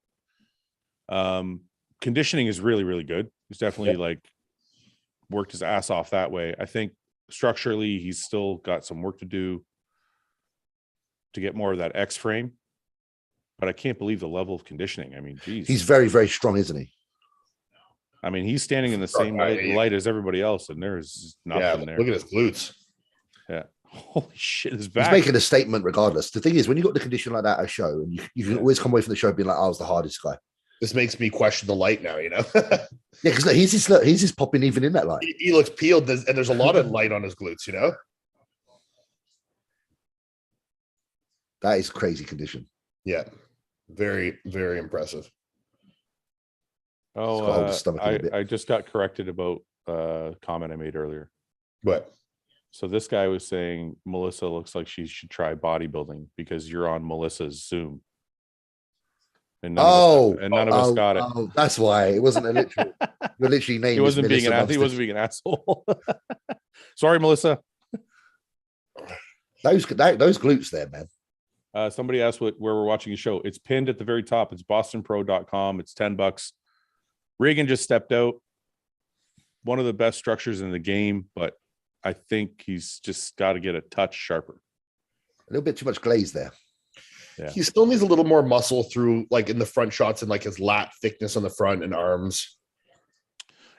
Conditioning is really, really good. He's definitely worked his ass off that way. I think structurally, he's still got some work to do to get more of that X frame. But I can't believe the level of conditioning. I mean, geez. He's very, very strong, isn't he? I mean, he's standing in the same light as everybody else, and there's nothing there. Look at his glutes. Yeah. Holy shit, his back. He's making a statement regardless. The thing is, when you got the condition like that at a show, and you can always come away from the show being like, I was the hardest guy. This makes me question the light now, Yeah, because he's just popping even in that light. He looks peeled, and there's a lot of light on his glutes, That is crazy condition. Yeah. Very, very impressive. Oh, I just got corrected about a comment I made earlier. What? So this guy was saying Melissa looks like she should try bodybuilding because you're on Melissa's Zoom. And none of us got it. Oh, that's why it wasn't a literal. You're literally naming. He wasn't being an asshole. Sorry, Melissa. Those glutes there, man. Somebody asked where we're watching a show. It's pinned at the very top. It's bostonpro.com. It's $10. Reagan just stepped out. One of the best structures in the game, but I think he's just got to get a touch sharper. A little bit too much glaze there. Yeah. He still needs a little more muscle through, like in the front shots and like his lat thickness on the front and arms.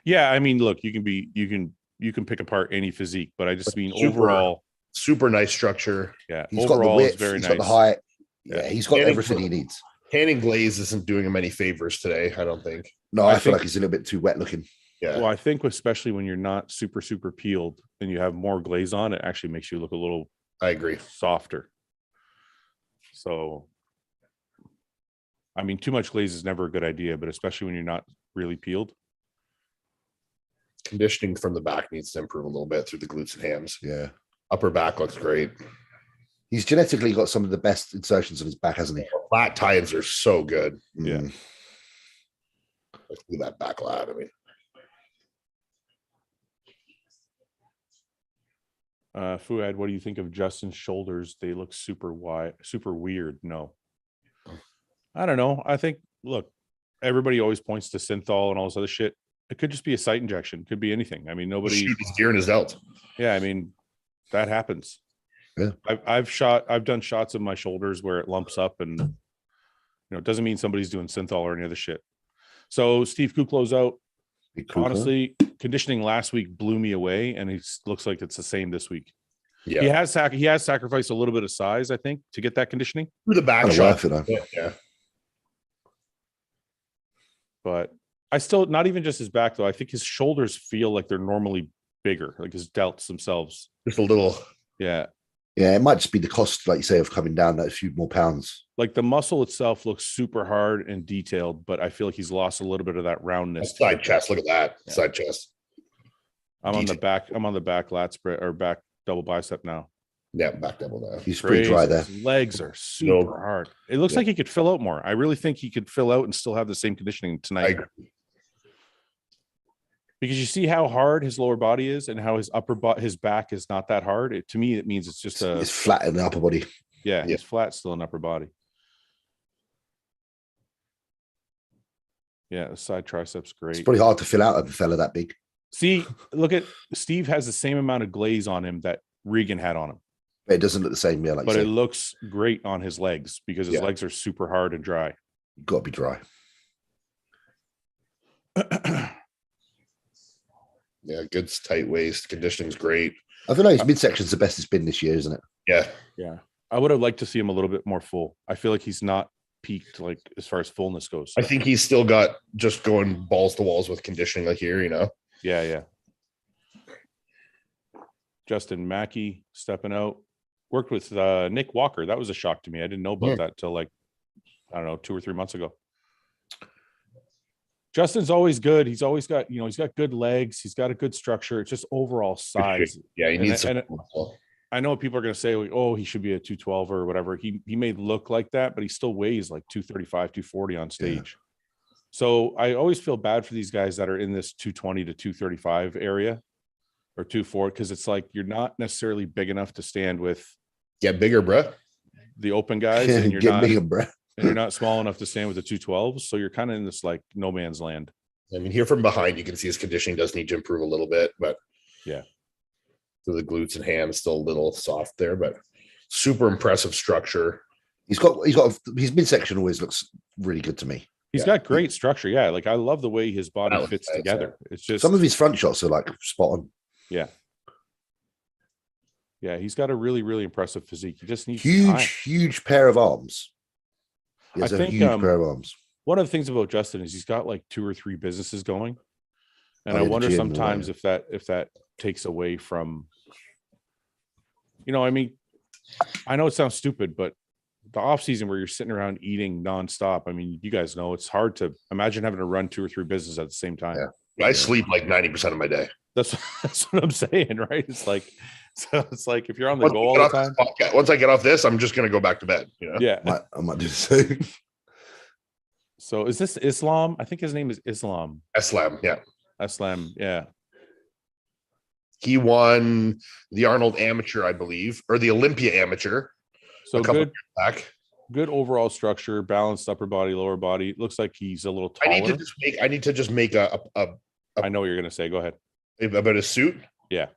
Yeah, I mean, look, you can pick apart any physique, but I just mean overall, super nice structure. Yeah, he's got the width, very he's nice. got the height. Yeah, he's got everything he needs. Tanning glaze isn't doing him any favors today, I don't think. No, I feel like he's a little bit too wet looking. Yeah. Well, I think especially when you're not super, super peeled and you have more glaze on, it actually makes you look a little I agree. Softer. So, I mean, too much glaze is never a good idea, but especially when you're not really peeled. Conditioning from the back needs to improve a little bit through the glutes and hams. Yeah. Upper back looks great. He's genetically got some of the best insertions of his back, hasn't he? Lat tie-ins are so good. Yeah. Look at that back lat. I mean, Fouad, what do you think of Justin's shoulders? They look super wide, super weird. No, I don't know. I think, look, everybody always points to synthol and all this other shit. It could just be a site injection. Could be anything. I mean, nobody. Shoot his gear in his delt. Yeah, I mean, that happens. Yeah, I've done shots of my shoulders where it lumps up, and it doesn't mean somebody's doing synthol or any other shit. So Steve Kuklo's out. Honestly, conditioning last week blew me away, and he looks like it's the same this week. Yeah, he has sacrificed a little bit of size, I think, to get that conditioning through the back shot. Yeah. But I still, not even just his back though. I think his shoulders feel like they're normally bigger, like his delts themselves. Just a little. Yeah. Yeah, it might just be the cost, like you say, of coming down that few more pounds. Like the muscle itself looks super hard and detailed, but I feel like he's lost a little bit of that roundness. Side chest. Look at that. Yeah. Side chest. I'm on the back lat spread or back double bicep now. Yeah, back double now. He's pretty dry there. His legs are super hard. It looks like he could fill out more. I really think he could fill out and still have the same conditioning tonight. Because you see how hard his lower body is and how his back is not that hard. To me, it means it's just it's flat in the upper body. Yeah, it's flat still in upper body. Yeah, the side triceps great. It's pretty hard to fill out a fella that big. See, look at Steve has the same amount of glaze on him that Regan had on him. But it doesn't look the same, yeah. But it looks great on his legs because his legs are super hard and dry. Got to be dry. Yeah, good tight waist. Conditioning's great. I feel like his midsection's the best it's been this year, isn't it? Yeah. Yeah. I would have liked to see him a little bit more full. I feel like he's not peaked, like as far as fullness goes. I think he's still got just going balls to walls with conditioning like here, Yeah, yeah. Justin Mackey stepping out. Worked with Nick Walker. That was a shock to me. I didn't know about that till 2 or 3 months ago. Justin's always good. He's always got, he's got good legs. He's got a good structure. It's just overall size. Yeah, he needs some. I know people are going to say, oh, he should be a 212 or whatever. He may look like that, but he still weighs like 235, 240 on stage. Yeah. So I always feel bad for these guys that are in this 220 to 235 area or 240, because it's like you're not necessarily big enough to stand with. Get bigger, bro. The open guys, and you're not bigger, bro. And you're not small enough to stand with the 212s. So you're kind of in this like no man's land. I mean, here from behind, you can see his conditioning does need to improve a little bit, but yeah. So the glutes and hams still a little soft there, but super impressive structure. He's got his midsection always looks really good to me. He's got great structure. Yeah. Like I love the way his body fits together. It's just some of his front shots are like spot on. Yeah. Yeah. He's got a really, really impressive physique. He just needs huge pair of arms. He has a huge pair of arms. One of the things about Justin is he's got like 2 or 3 businesses going. And I wonder sometimes if that takes away from, I mean, I know it sounds stupid, but the off season where you're sitting around eating nonstop, I mean, you guys know it's hard to imagine having to run 2 or 3 businesses at the same time. Yeah. I sleep like 90% of my day. That's what I'm saying, right? It's like if you're on the go all the time. Once I get off this, I'm just going to go back to bed. Yeah. I might do the same. So is this Islam? I think his name is Islam. Islam, yeah. Islam, yeah. He won the Arnold Amateur, I believe, or the Olympia Amateur. So good back. Good overall structure, balanced upper body, lower body. It looks like he's a little taller. I need to just make a I know what you're going to say. Go ahead. About a suit? Yeah.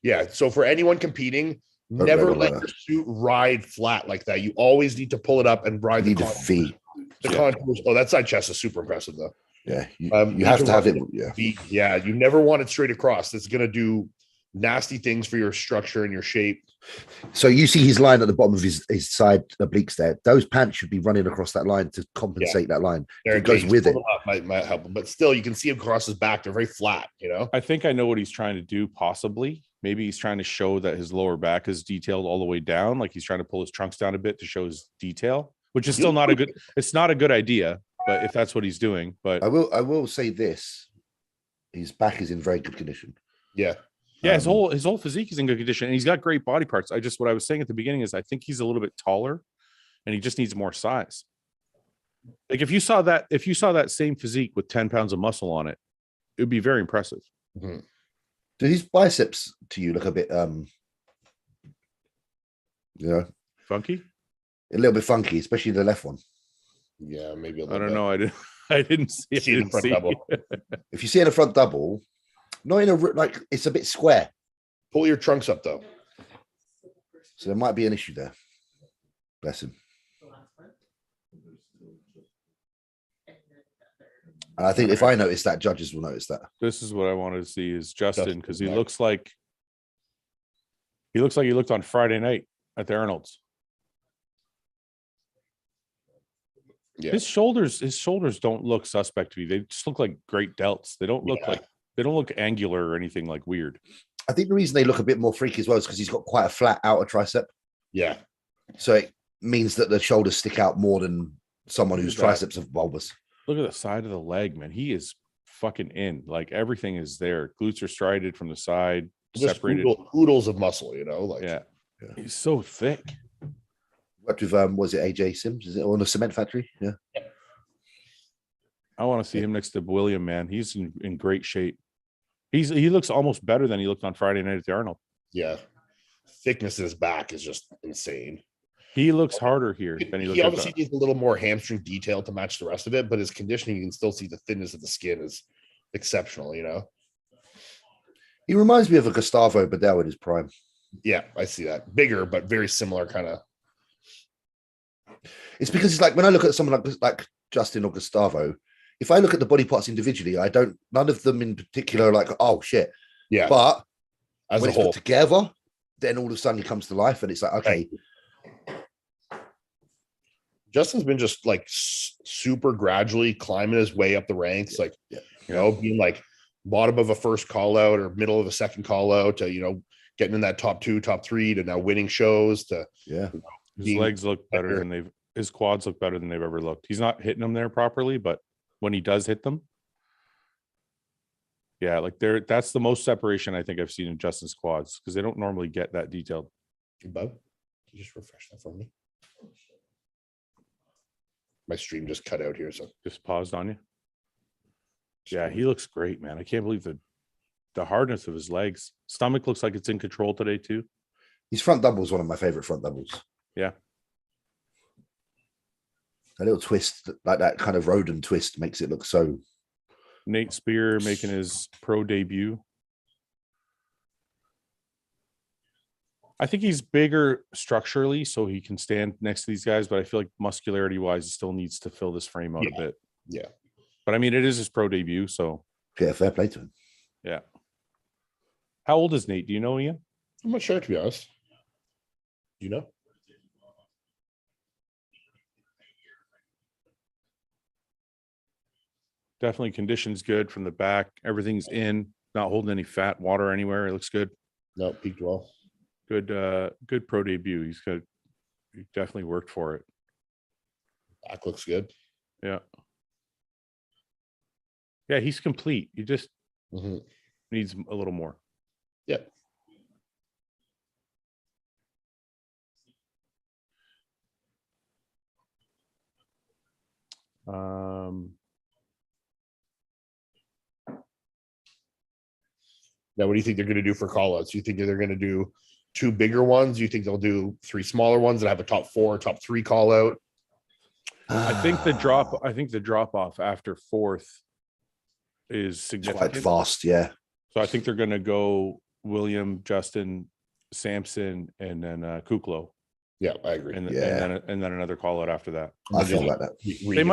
Yeah. So for anyone competing, never let your suit ride flat like that. You always need to pull it up and ride the V. The contours. Oh, that side chest is super impressive, though. Yeah. You have to have it. Yeah. Yeah. You never want it straight across. It's going to do nasty things for your structure and your shape. So you see his line at the bottom of his side obliques there. Those pants should be running across that line to compensate that line. It goes with it. Might help him, but still, you can see him across his back. They're very flat, I think I know what he's trying to do, possibly. Maybe he's trying to show that his lower back is detailed all the way down. Like he's trying to pull his trunks down a bit to show his detail, which is still not a good, it's not a good idea, but if that's what he's doing. But I will say this. His back is in very good condition. Yeah. Yeah, his whole physique is in good condition, and he's got great body parts. What I was saying at the beginning is I think he's a little bit taller, and he just needs more size. Like if you saw that same physique with 10 pounds of muscle on it, it would be very impressive. Mm-hmm. Do his biceps to you look a bit You know, funky. A little bit funky, especially the left one. Yeah, maybe a little I don't bit. know. I didn't see it. In the front double. If you see in a front double, not in a like, it's a bit square. Pull your trunks up though. So there might be an issue there. Bless him. And I think if I notice that, judges will notice that. This is what I wanted to see is Justin, because he looks like he looked on Friday night at the Arnold's. Yeah. His shoulders don't look suspect to me. They just look like great delts. They don't look angular or anything like weird. I think the reason they look a bit more freaky as well is because he's got quite a flat outer tricep. Yeah. So it means that the shoulders stick out more than someone whose triceps are bulbous. Look at the side of the leg, man. He is fucking in. Like everything is there. Glutes are striated from the side, just separated. Oodles of muscle, you know, like yeah. He's so thick. Worked with was it AJ Sims? Is it on a cement factory? Yeah. I want to see him next to William, man. He's in great shape. He looks almost better than he looked on Friday night at the Arnold. Yeah. Thickness in his back is just insane. He looks harder here than he looks. He obviously needs a little more hamstring detail to match the rest of it, but his conditioning, you can still see the thinness of the skin is exceptional, you know. He reminds me of a Gustavo Bedell in his prime. Yeah, I see that. Bigger, but very similar kind of. It's because it's like when I look at someone like Justin or Gustavo, if I look at the body parts individually, none of them in particular are like, oh shit. Yeah. But as when a it's whole put together, then all of a sudden he comes to life and it's like, okay. Justin's been just like super gradually climbing his way up the ranks, like, you know, being like bottom of a first call out or middle of a second call out to, you know, getting in that top 2, top 3 to now winning shows to, you know, his legs look better than his quads look better than they've ever looked. He's not hitting them there properly, but when he does hit them, yeah, like that's the most separation I think I've seen in Justin's quads because they don't normally get that detailed. Bub, can you just refresh that for me? My stream just cut out here, so just paused on you. Yeah, he looks great, man. I can't believe the hardness of his legs. Stomach looks like it's in control today too. His front double is one of my favorite front doubles. Yeah. A little twist, like that kind of rodent twist, makes it look so. Nate Spear making his pro debut. I think he's bigger structurally, so he can stand next to these guys, but I feel like muscularity wise, he still needs to fill this frame out a bit. Yeah. But I mean, it is his pro debut, so. Yeah, fair play to him. Yeah. How old is Nate? Do you know, Ian? I'm not sure, to be honest. Do you know? Definitely conditions good from the back. Everything's in, not holding any fat, water anywhere. It looks good. No, peaked well. Good pro debut. He definitely worked for it. Back looks good. Yeah. Yeah, he's complete. He just needs a little more. Yeah. Now, what do you think they're going to do for call-outs? Do you think they're going to do 2 bigger ones? Do you think they'll do 3 smaller ones that have a top 4, top 3 call-out? I think the drop off after 4th is significant. Quite vast, yeah. So I think they're going to go William, Justin, Samson, and then Kuklo. Yeah, I agree. And then another call out after that. I feel like that. They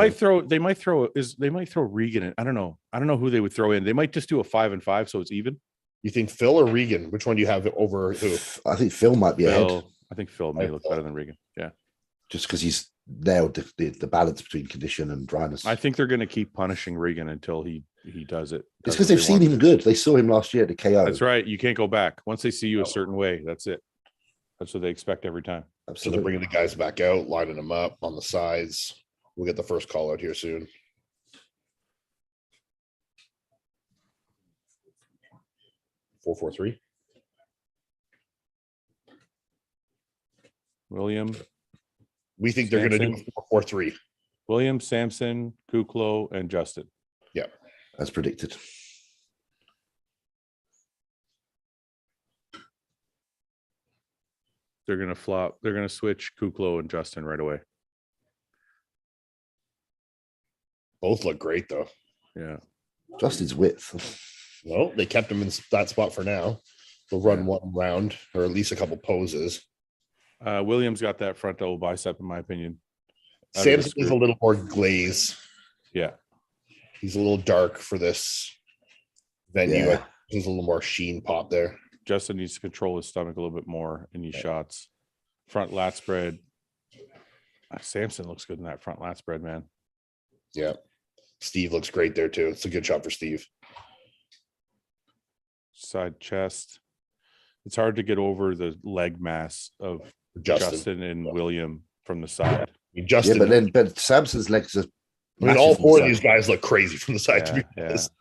might throw Regan in. I don't know who they would throw in. They might just do a 5 and 5, so it's even. You think Phil or Regan? Which one do you have over who? I think Phil might be ahead. I think Phil may look better than Regan. Yeah. Just because he's nailed the balance between condition and dryness. I think they're going to keep punishing Regan until he does it. It's because they've seen him good. They saw him last year at the KO. That's right. You can't go back. Once they see you a certain way, that's it. That's what they expect every time. Absolutely. So they're bringing the guys back out, lining them up on the sides. We'll get the first call out here soon. Four, 4, 3. William. We think they're going to do 4, 4, 3. William, Samson, Kuklo, and Justin. Yeah. As predicted. they're going to flop. They're going to switch Kuklo and Justin right away. Both look great, though. Yeah. Justin's width. Well, they kept him in that spot for now. They'll run one round or at least a couple poses. Williams got that front double bicep, in my opinion. Samson is a little more glaze. Yeah. He's a little dark for this venue. Yeah. There's a little more sheen pop there. Justin needs to control his stomach a little bit more in these shots. Front lat spread. Samson looks good in that front lat spread, man. Yeah. Steve looks great there too. It's a good shot for Steve. Side chest. It's hard to get over the leg mass of Justin and William from the side. I mean, Justin, but Samson's legs are. I mean, all four of these guys look crazy from the side. Yeah, to be honest.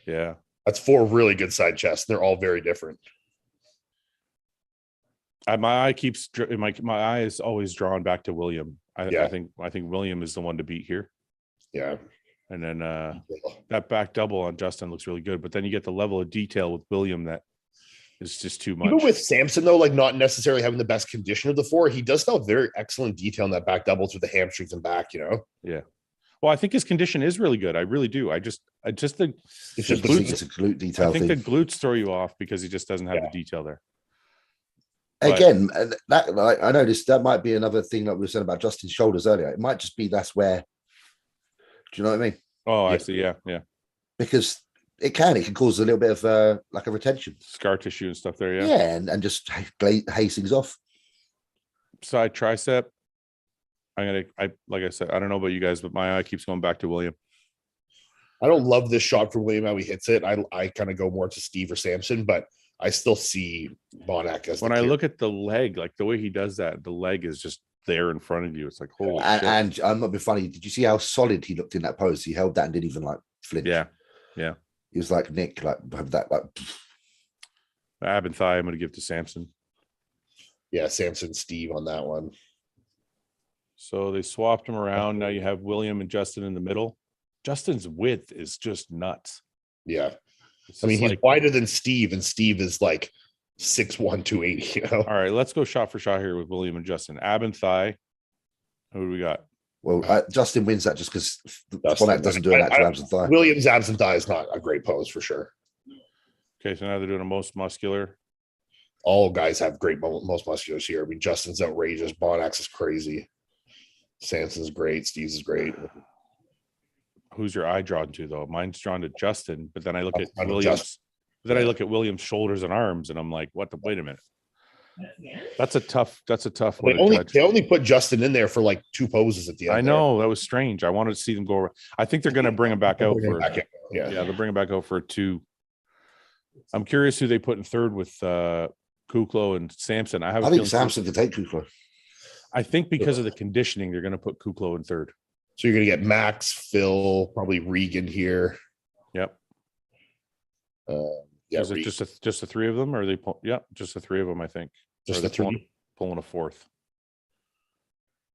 Yeah. That's four really good side chests. They're all very different. My eye is always drawn back to William. I think William is the one to beat here. Yeah. And then that back double on Justin looks really good, but then you get the level of detail with William that is just too much. Even with Samson, though, like not necessarily having the best condition of the four, he does still have very excellent detail in that back double through the hamstrings and back, you know? Yeah. Well, I think his condition is really good. I really do. It's a glute detail. I think the glutes throw you off because he just doesn't have the detail there. Again, that I noticed that might be another thing that we were saying about Justin's shoulders earlier. It might just be that's where. Do you know what I mean? Oh, I see. Yeah. Because it can cause a little bit of like a retention, scar tissue and stuff there. Yeah. Yeah, and just haze things off. Side tricep. Like I said, I don't know about you guys, but my eye keeps going back to William. I don't love this shot for William how he hits it. I kind of go more to Steve or Samson, but I still see Bonac as when I look at the leg, like the way he does that, the leg is just there in front of you. It's like holy shit. And I'm not being funny. Did you see how solid he looked in that pose? He held that and didn't even like flinch. Yeah. He was like Nick, like have that like. Ab and thigh. I'm going to give to Samson. Yeah, Samson, Steve on that one. So they swapped him around. Now you have William and Justin in the middle. Justin's width is just nuts. Yeah. I mean, he's wider than Steve, and Steve is like 6'1", 280, you know? All right, let's go shot for shot here with William and Justin. Ab and thigh. Who do we got? Well, Justin wins that just because Bonac doesn't do an actual abs and thigh. William's abs and thigh is not a great pose for sure. Okay, so now they're doing a most muscular. All guys have great most musculars here. I mean, Justin's outrageous. Bonac's is crazy. Samson's great. Steve's is great. Who's your eye drawn to though? Mine's drawn to Justin, but then I look at Williams. Then I look at Williams' shoulders and arms, and I'm like, "What the? Wait a minute." That's a tough one. They only put Justin in there for like two poses at the end. I know that was strange. I wanted to see them go. I think they're going to bring him back out for. Yeah, they'll bring him back out for a two. I'm curious who they put in third with Kuklo and Samson. I think Samson could take Kuklo. I think because of the conditioning, they're going to put Kuklo in third. So you're going to get Max, Phil, probably Regan here. Yep. Is it just the three of them, or are they? Just the three of them. I think. Just the three. Pulling a fourth.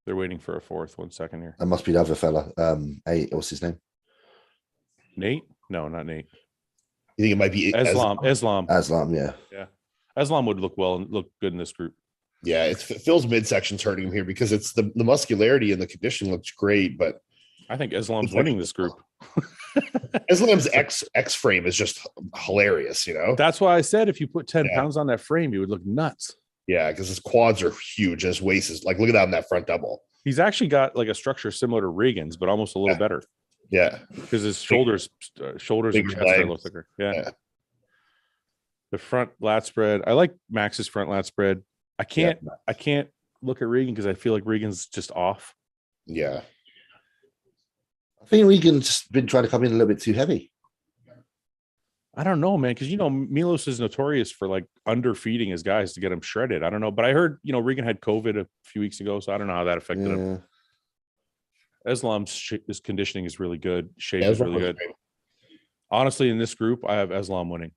They're waiting for a fourth. 1 second here. That must be the other fella. What's his name? Nate? No, not Nate. You think it might be Islam? Yeah. Yeah. Islam would look well and look good in this group. Yeah, it's Phil's midsection's hurting him here because it's the muscularity and the condition looks great, but I think Islam's winning this group. Islam's X frame is just hilarious, you know. That's why I said if you put 10 pounds on that frame, he would look nuts. Yeah, because his quads are huge and his waist is like, look at that on that front double. He's actually got like a structure similar to Regan's, but almost a little better. Yeah, because his shoulders and chest are a little thicker. Yeah. The front lat spread. I like Max's front lat spread. I can't look at Regan because I feel like Regan's just off. Yeah. I think Regan's been trying to come in a little bit too heavy. I don't know, man, because Milos is notorious for like underfeeding his guys to get him shredded. I don't know, but I heard Regan had COVID a few weeks ago, so I don't know how that affected him. Islam's his conditioning is really good. Shape is really good. Great. Honestly, in this group, I have Islam winning.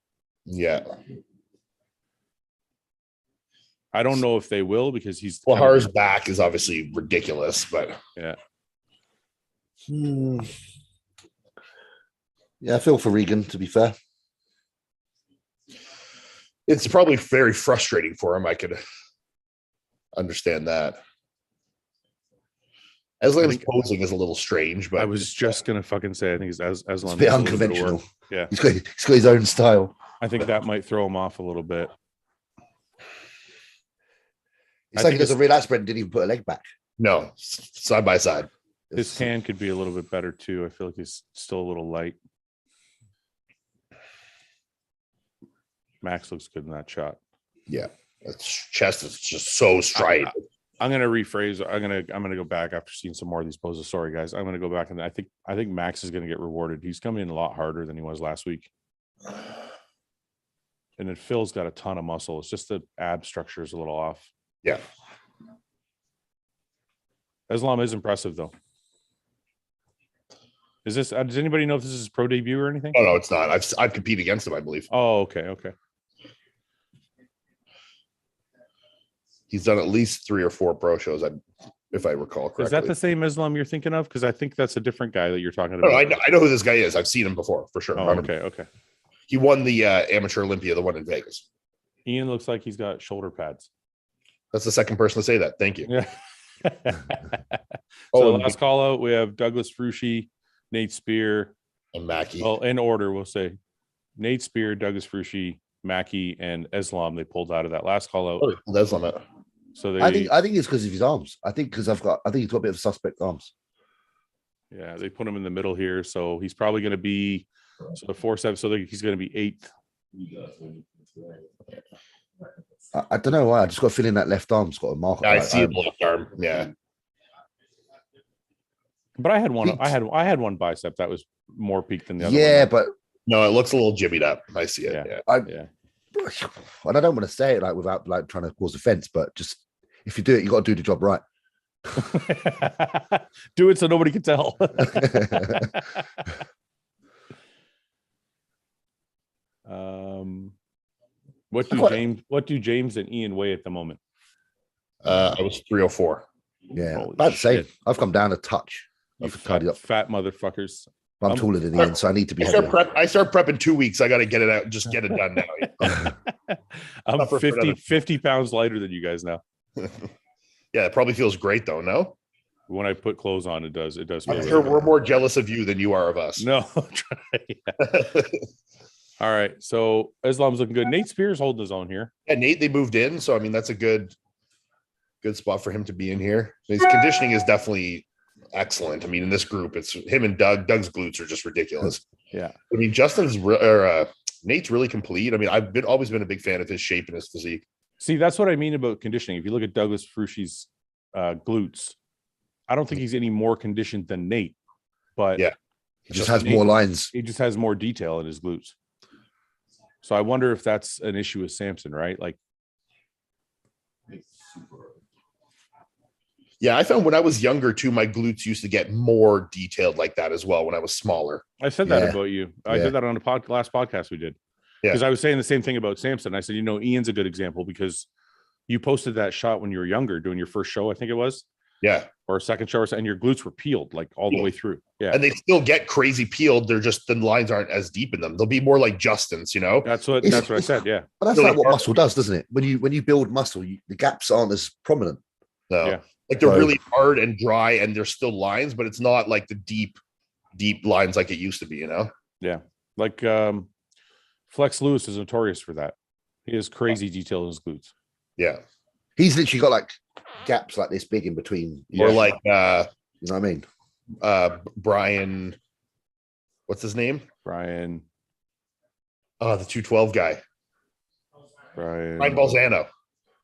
Yeah. I don't know if they will because he's Har's back is obviously ridiculous, but yeah. Yeah, I feel for Regan, to be fair. It's probably very frustrating for him. I understand that. Eslam's posing is a little strange, but I was just gonna fucking say I think Eslam it's a bit unconventional. Yeah, he's got his own style. I think that might throw him off a little bit. It's like he doesn't realize Brendan didn't even put a leg back. No, side by side. His tan could be a little bit better too. I feel like he's still a little light. Max looks good in that shot. Yeah, his chest is just so straight. I'm gonna rephrase. I'm gonna go back after seeing some more of these poses. Sorry, guys. I'm gonna go back and I think Max is gonna get rewarded. He's coming in a lot harder than he was last week. And then Phil's got a ton of muscle. It's just the ab structure is a little off. Yeah. Eslam is impressive though. Is this? Does anybody know if this is his pro debut or anything? Oh no, it's not. I've competed against him, I believe. Oh, okay. He's done at least 3 or 4 pro shows, if I recall correctly. Is that the same Eslam you're thinking of? Because I think that's a different guy that you're talking about. No, I know who this guy is. I've seen him before, for sure. Oh, okay. He won the Amateur Olympia, the one in Vegas. Ian looks like he's got shoulder pads. That's the second person to say that. Thank you. Yeah. So last call out, we have Douglas Frushi, Nate Spear, and Mackie. Well, in order, we'll say Nate Spear, Douglas Frushi, Mackie, and Eslam. They pulled out of that last call out. Oh, Eslam out. So I think it's because of his arms. I think he's got a bit of suspect arms. Yeah, they put him in the middle here, so he's probably going to be the 4-7. So he's going to be 8th. I don't know why. I just got a feeling that left arm's got a mark. I see it left arm. Yeah. But I had one. I had one bicep that was more peaked than the other. Yeah, but no, it looks a little jimmied up. I see it. Yeah. And I don't want to say it like without like trying to cause offense, but just if you do it, you got to do the job right. Do it so nobody can tell. What do James and Ian weigh at the moment? I was 304. Yeah, about the same. I've come down a touch. I've tidied up. Fat motherfuckers. I'm taller than Ian, so I need to be. I start prep in 2 weeks. I got to get it out. Just get it done now. I'm 50 pounds lighter than you guys now. Yeah, it probably feels great though. No, when I put clothes on, it does. It does. I'm sure we're more jealous of you than you are of us. No. All right. So Eslam's looking good. Nate Spears holding his own here. Yeah, Nate, they moved in, so I mean that's a good spot for him to be in here. His conditioning is definitely excellent. I mean, in this group, it's him and Doug. Doug's glutes are just ridiculous. Yeah. I mean, Nate's really complete. I mean, I've always been a big fan of his shape and his physique. See, that's what I mean about conditioning. If you look at Douglas Frushi's glutes, I don't think he's any more conditioned than Nate, but yeah, he just has more lines. He just has more detail in his glutes. So I wonder if that's an issue with Samson, right? Like, yeah, I found when I was younger too, my glutes used to get more detailed like that as well when I was smaller. I said that about you. I did that on the last podcast we did. Because I was saying the same thing about Samson. I said, Ian's a good example because you posted that shot when you were younger doing your first show, I think it was. Yeah. Or a second show, and your glutes were peeled like all the way through. Yeah. And they still get crazy peeled. They're just, the lines aren't as deep in them. They'll be more like Justin's, That's what I said. Yeah. But that's like what muscle does, doesn't it? When you build muscle, the gaps aren't as prominent. No. Yeah. Like they're really hard and dry and there's still lines, but it's not like the deep lines like it used to be, Yeah. Like Flex Lewis is notorious for that. He has crazy detail in his glutes. Yeah. He's literally got like gaps like this big in between. Or like you know what I mean? Brian, what's his name? Brian. Oh, the 212 guy. Brian Balzano.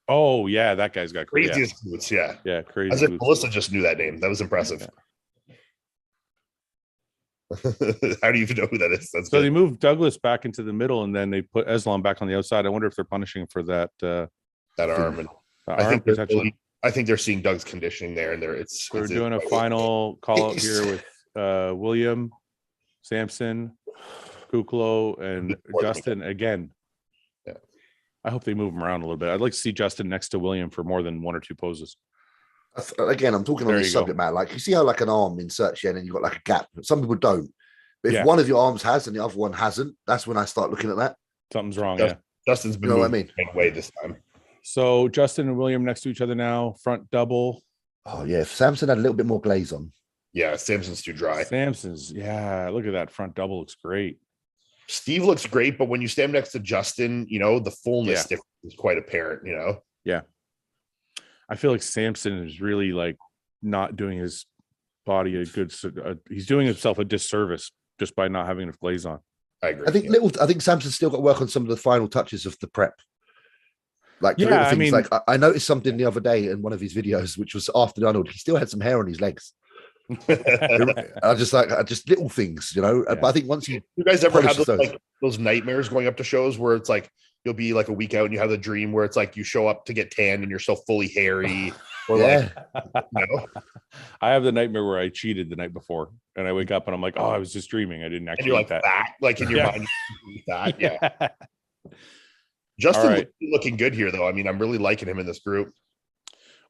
Oh, yeah, that guy's got craziest glutes. Yeah. Yeah, crazy. As if Melissa just knew that name. That was impressive. Yeah. How do you even know who that is? That's so good. They moved Douglas back into the middle and then they put Eslam back on the outside. I wonder if they're punishing him for that arm. And I think they're seeing Doug's conditioning there, and we're doing a final call out here with William, Samson, Kuklo, and Justin again. Yeah. I hope they move him around a little bit. I'd like to see Justin next to William for more than 1 or 2 poses. Again, I'm talking on this subject matter. Like, you see how like an arm inserts you and then you've got like a gap. Some people don't. But if one of your arms has and the other one hasn't, that's when I start looking at that. Something's wrong. Justin's been moving the right way this time. So Justin and William next to each other now, front double. Oh yeah, if Samson had a little bit more glaze on. Yeah, Samson's too dry. Samson's, yeah. Look at that front double, looks great. Steve looks great, but when you stand next to Justin, the fullness difference is quite apparent. Yeah, I feel like Samson is really like not doing his body a good. He's doing himself a disservice just by not having enough glaze on. I agree. I think Samson's still got to work on some of the final touches of the prep. Like, I mean, like I noticed something the other day in one of his videos, which was after Arnold. He still had some hair on his legs. I just little things, Yeah. But I think once you guys ever have those nightmares going up to shows where it's like you'll be like a week out and you have the dream where it's like you show up to get tanned and you're so fully hairy. Or I have the nightmare where I cheated the night before and I wake up and I'm like, oh, I was just dreaming. I didn't actually. And you're like that, like in your mind, that. Yeah. Justin looking good here, though. I mean, I'm really liking him in this group.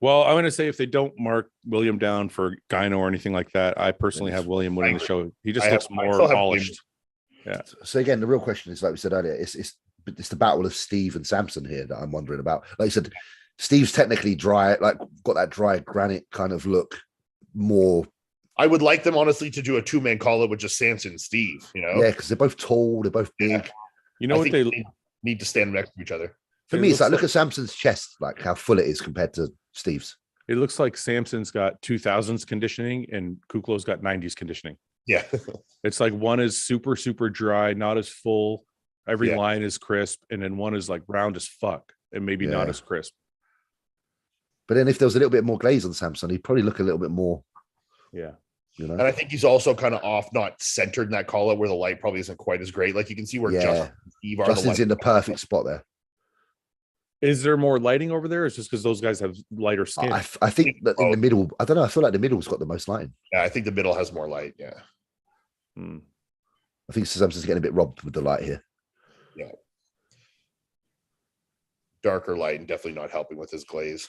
Well, I'm going to say if they don't mark William down for gyno or anything like that, I personally have William winning the show. He just looks more polished. Yeah. So again, the real question is, like we said earlier, it's the battle of Steve and Samson here that I'm wondering about. Like you said, Steve's technically dry, like got that dry granite kind of look. More. I would like them honestly to do a 2-man call up with just Samson and Steve. Yeah, because they're both tall, they're both big. Yeah. You know what they need to stand next to each other. For me, it's like look at Samson's chest, like how full it is compared to Steve's. It looks like Samson's got 2000s conditioning and Kuklo's got 90s conditioning. Yeah. It's like one is super, super dry, not as full. Every line is crisp. And then one is like round as fuck and maybe not as crisp. But then if there was a little bit more glaze on Samson, he'd probably look a little bit more. Yeah. And I think he's also kind of off, not centered in that call out where the light probably isn't quite as great. Like you can see where Justin's in the perfect spot there. Is there more lighting over there? Or is it just because those guys have lighter skin? I think that in the middle, I don't know. I feel like the middle's got the most lighting. Yeah, I think the middle has more light. Yeah. I think Samson's getting a bit robbed with the light here. Yeah. Darker light and definitely not helping with his glaze.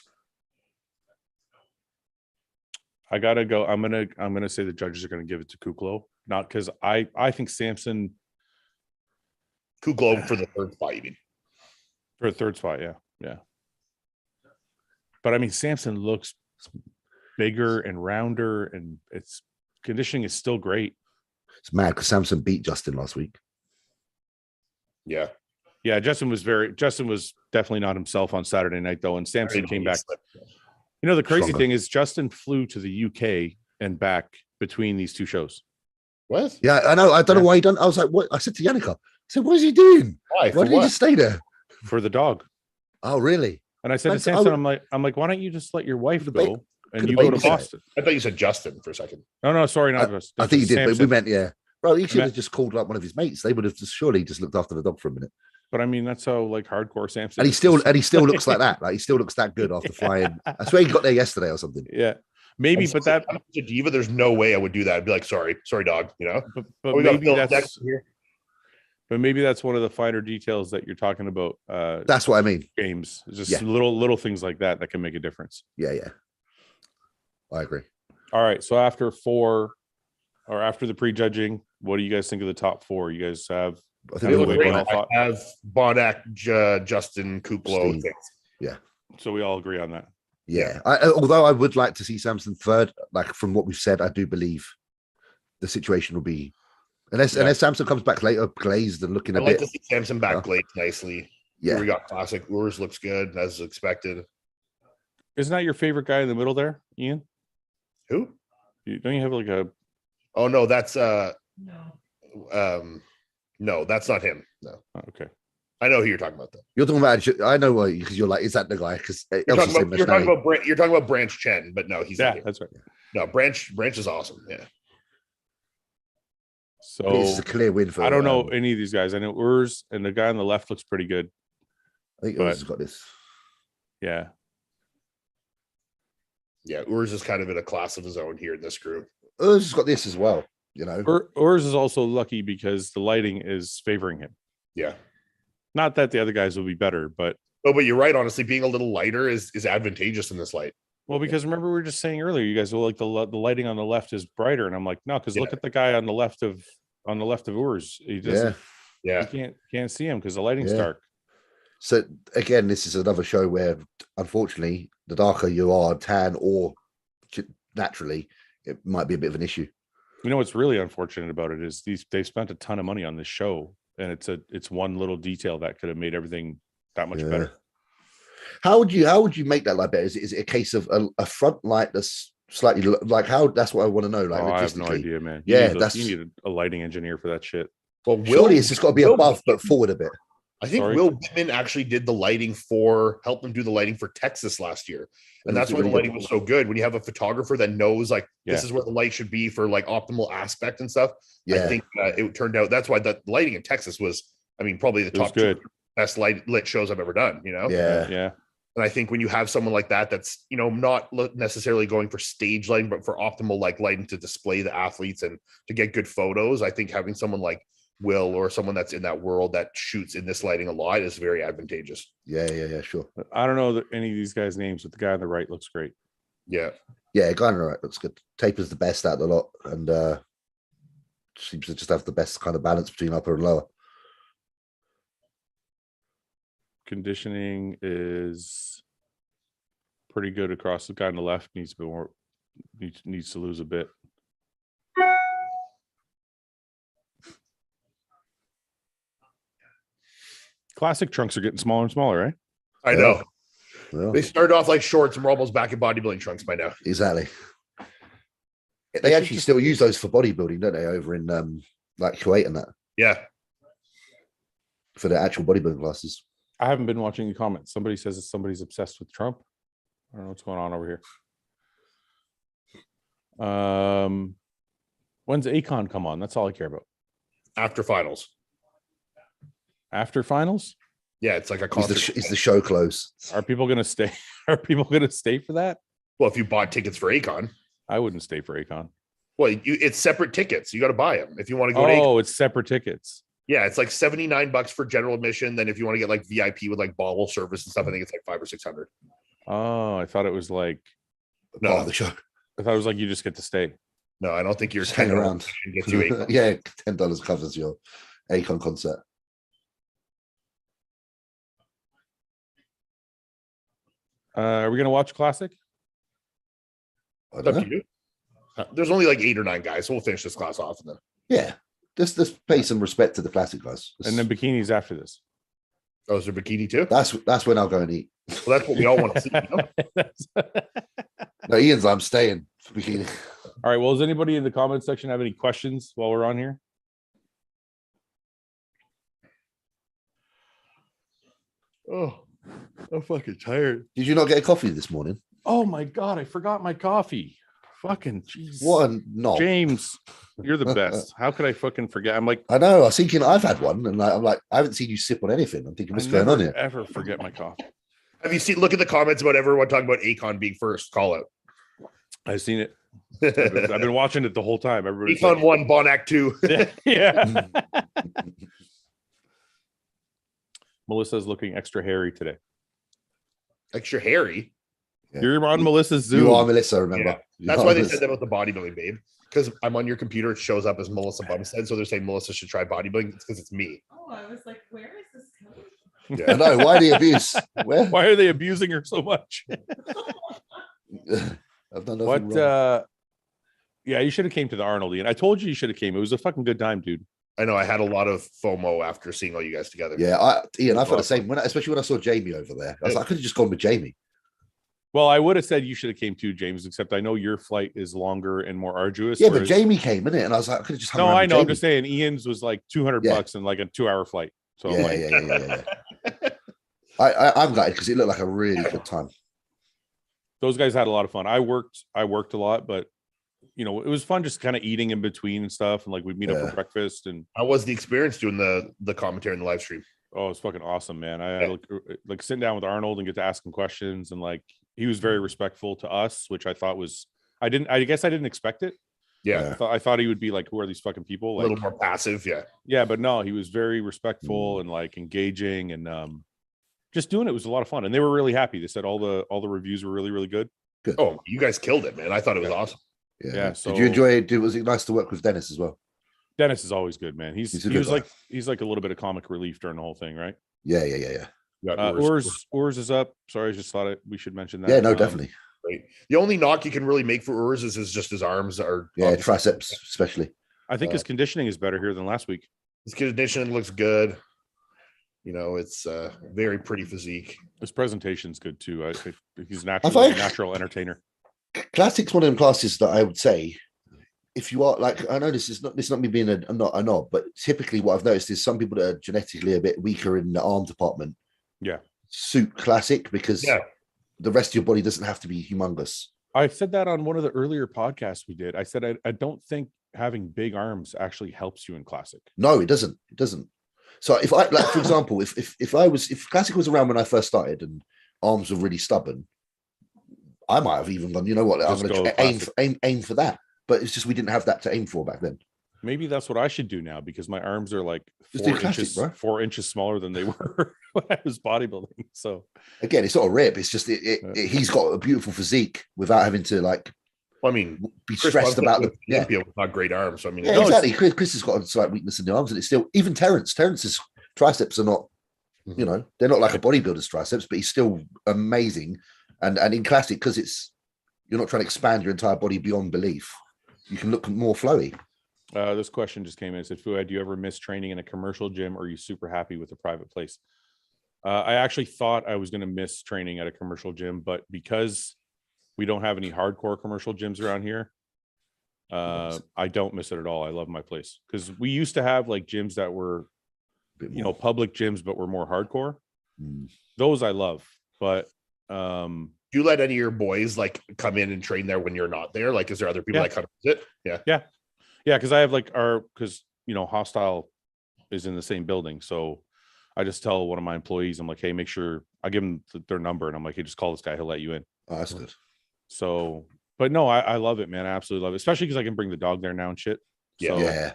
I gotta go. I'm gonna say the judges are gonna give it to Kuklo, not because I think Samson. Kuklo for the third spot, you mean? For a third spot, yeah. But I mean, Samson looks bigger and rounder, and its conditioning is still great. It's mad because Samson beat Justin last week. Yeah. Justin was definitely not himself on Saturday night though, and Samson came back. You know, the crazy thing is Justin flew to the UK and back between these two shows. What? Yeah, I know. I don't know why he done. I was like, what? I said to Yannicka, I said, what is he doing? Why did he just stay there? For the dog. Oh, really? And I said to Samson, I'm like, why don't you just let your wife go and you go to Boston? I thought you said Justin for a second. No, sorry, not Justin. I think you did, Samson. But we meant, Well, he should have just called up one of his mates. They would have surely just looked after the dog for a minute. But I mean, that's how like hardcore Samson. And he still looks like that. Like he still looks that good after flying. I swear he got there yesterday or something. Yeah, maybe. But that Diva, there's no way I would do that. I'd be like, sorry, dog. But maybe that's. But maybe that's one of the finer details that you're talking about. That's what I mean. Games, just little things like that can make a difference. Yeah. I agree. All right. So after the prejudging, what do you guys think of the top 4? You guys have. I have Bonak, Justin, Kuklo. Yeah. So we all agree on that. Yeah. Although I would like to see Samson third, like from what we've said, I do believe the situation will be unless Samson comes back later glazed and looking a bit. I'd like to see Samson back glazed nicely. Yeah. We got classic. Urs looks good as expected. Isn't that your favorite guy in the middle there, Ian? Who? Don't you have like a? Oh no, that's no, that's not him. No. Oh, okay. I know who you're talking about though. You're talking about. I know because you're like, is that the guy? Because you're talking about Branch Chen, but no, he's not here. That's right. No, Branch is awesome. Yeah. So it's a clear win for. I don't know any of these guys. I know Urs and the guy on the left looks pretty good. I think Urs has got this. Yeah. Yeah, Urs is kind of in a class of his own here in this group. Urs has got this as well. Urs is also lucky because the lighting is favoring him. Yeah. Not that the other guys will be better, but you're right. Honestly, being a little lighter is advantageous in this light. Well, because remember we were just saying earlier, you guys will like the lighting on the left is brighter, and I'm like, no, because look at the guy on the left of Urs. He just you can't see him because the lighting's dark. So again, this is another show where, unfortunately, the darker you are, tan or naturally, it might be a bit of an issue. You know what's really unfortunate about it is they've spent a ton of money on this show, and it's one little detail that could have made everything that much better. How would you make that light better? Is it a case of a front light that's slightly like how? That's what I want to know. Like, I have no idea, man. You need a lighting engineer for that shit. Well, surely it's just got to be above but forward a bit. I think Will Whitman actually did the lighting helped them do the lighting for Texas last year. And that's why the lighting was so good. When you have a photographer that knows like this is where the light should be for like optimal aspect and stuff. Yeah. I think it turned out that's why the lighting in Texas was, I mean, probably the top two best lit shows I've ever done, you know? Yeah. And I think when you have someone like that, that's, you know, not necessarily going for stage lighting, but for optimal like lighting to display the athletes and to get good photos, I think having someone like Will or someone that's in that world that shoots in this lighting a lot is very advantageous. Yeah, sure. I don't know any of these guys' names, but the guy on the right looks great. Yeah, guy on the right looks good. Taper's the best out of the lot, and seems to just have the best kind of balance between upper and lower. Conditioning is pretty good across. The guy on the left needs to lose a bit. Classic trunks are getting smaller and smaller, right? I know. Well, they started off like shorts and we're almost back in bodybuilding trunks by now. Exactly. They actually still use those for bodybuilding, don't they, over in like Kuwait and that? Yeah. For the actual bodybuilding classes. I haven't been watching the comments. Somebody says that somebody's obsessed with Trump. I don't know what's going on over here. When's Akon come on? That's all I care about. After finals. After finals? Yeah, it's like a concert. Is the show close? Are people going to stay? Are people going to stay for that? Well, if you bought tickets for Akon. I wouldn't stay for Akon. Well, it's separate tickets. You got to buy them if you want to go to Akon. It's separate tickets. Yeah, it's like $79 for general admission. Then if you want to get like VIP with like bottle service and stuff, I think it's like $500 or $600. Oh, I thought it was like the show. I thought it was like you just get to stay. No, I don't think you're hang around. Get to Akon. Yeah, $10 covers your Akon concert. Are we gonna watch Classic? I don't know. There's only like 8 or 9 guys, so we'll finish this class off and then. Yeah, just pay some respect to the Classic guys. And then bikinis after this. Oh, is there bikini too? That's when I'll go and eat. Well, that's what we all want to see. You know? No, Ian's. I'm staying for bikini. All right. Well, does anybody in the comment section have any questions while we're on here? Oh, I'm fucking tired. Did you not get a coffee this morning? Oh my God, I forgot my coffee. Fucking jeez. What a knob. James, you're the best. How could I fucking forget? I'm like, I know. I was thinking I've had one, and I'm like, I haven't seen you sip on anything. I'm thinking, what's going on here? Ever forget my coffee? Have you seen? Look at the comments about everyone talking about Akon being first call out. I've seen it. I've been watching it the whole time. Everybody's Akon like, 1, Bonac 2. Yeah. Melissa's looking extra hairy today. Extra hairy? Yeah. You're on Melissa's Zoom. You are Melissa, remember? Yeah. That's why they said that with the bodybuilding, babe. Because I'm on your computer, it shows up as Melissa Bumstead. So they're saying Melissa should try bodybuilding. It's because it's me. Oh, I was like, where is this coming? Yeah. I know. Why the abuse? Where? Why are they abusing her so much? I've done nothing wrong. Yeah, you should have came to the Arnold, Ian. I told you should have came. It was a fucking good time, dude. I know. I had a lot of FOMO after seeing all you guys together. Yeah, Ian, I felt the same. Especially when I saw Jamie over there. I was like, I could have just gone with Jamie. Well, I would have said you should have came too, James, except I know your flight is longer and more arduous. Yeah, but Jamie came, innit? And I was like, I could have just hung around I know. Jamie. I'm just saying Ian's was like $200 and like a 2-hour flight. So yeah. I'm glad because it looked like a really good time. Those guys had a lot of fun. I worked a lot, but you know, it was fun just kind of eating in between and stuff. And like we'd meet up for breakfast. And how was the experience doing the commentary in the live stream? Oh, it's fucking awesome, man. I had like sitting down with Arnold and get to ask him questions, and like he was very respectful to us, which I thought was I guess I didn't expect it. Yeah. I thought he would be like, who are these fucking people? Like, a little more passive, yeah. Yeah, but no, he was very respectful and like engaging, and just doing it was a lot of fun. And they were really happy. They said all the reviews were really, really good. Good. Oh, you guys killed it, man. I thought it was awesome. Yeah. So, did you enjoy it? Was it nice to work with Dennis as well? Dennis is always good, man. He's like a little bit of comic relief during the whole thing, right? Yeah. Urs is up. Sorry, I just thought we should mention that. Yeah, no, definitely. Right. The only knock you can really make for Urs is just his arms are triceps especially. I think his conditioning is better here than last week. His conditioning looks good. It's a very pretty physique. His presentation's good too. He's natural entertainer. Classic's one of them classes that I would say, if you are like, I know this is not me being a knob, but typically what I've noticed is some people that are genetically a bit weaker in the arm department, suit classic because the rest of your body doesn't have to be humongous. I said that on one of the earlier podcasts we did. I said I don't think having big arms actually helps you in classic. No, it doesn't. It doesn't. So if I, like, for example, if classic was around when I first started and arms were really stubborn, I might have even gone, you know what, I'm going to aim for that. But it's just we didn't have that to aim for back then. Maybe that's what I should do now because my arms are like 4 inches smaller than they were when I was bodybuilding. So again, it's not a rip. It's just he's got a beautiful physique without having to be stressed about the with not great arms. So, exactly. Chris has got a slight weakness in the arms, and it's still even Terence's triceps are not, they're not like a bodybuilder's triceps, but he's still amazing. And in classic, because you're not trying to expand your entire body beyond belief, you can look more flowy. This question just came in. It said, Fouad, do you ever miss training in a commercial gym, or are you super happy with a private place? I actually thought I was going to miss training at a commercial gym, but because we don't have any hardcore commercial gyms around here, I don't miss it at all. I love my place because we used to have like gyms that were, public gyms, but were more hardcore. Those I love, but do you let any of your boys like come in and train there when you're not there? Like, is there other people that come visit? Yeah, because I have Hostile is in the same building. So I just tell one of my employees, I'm like, hey, make sure I give them their number. And I'm like, hey, just call this guy. He'll let you in. Oh, that's good. So, but no, I love it, man. I absolutely love it. Especially because I can bring the dog there now and shit. Yeah.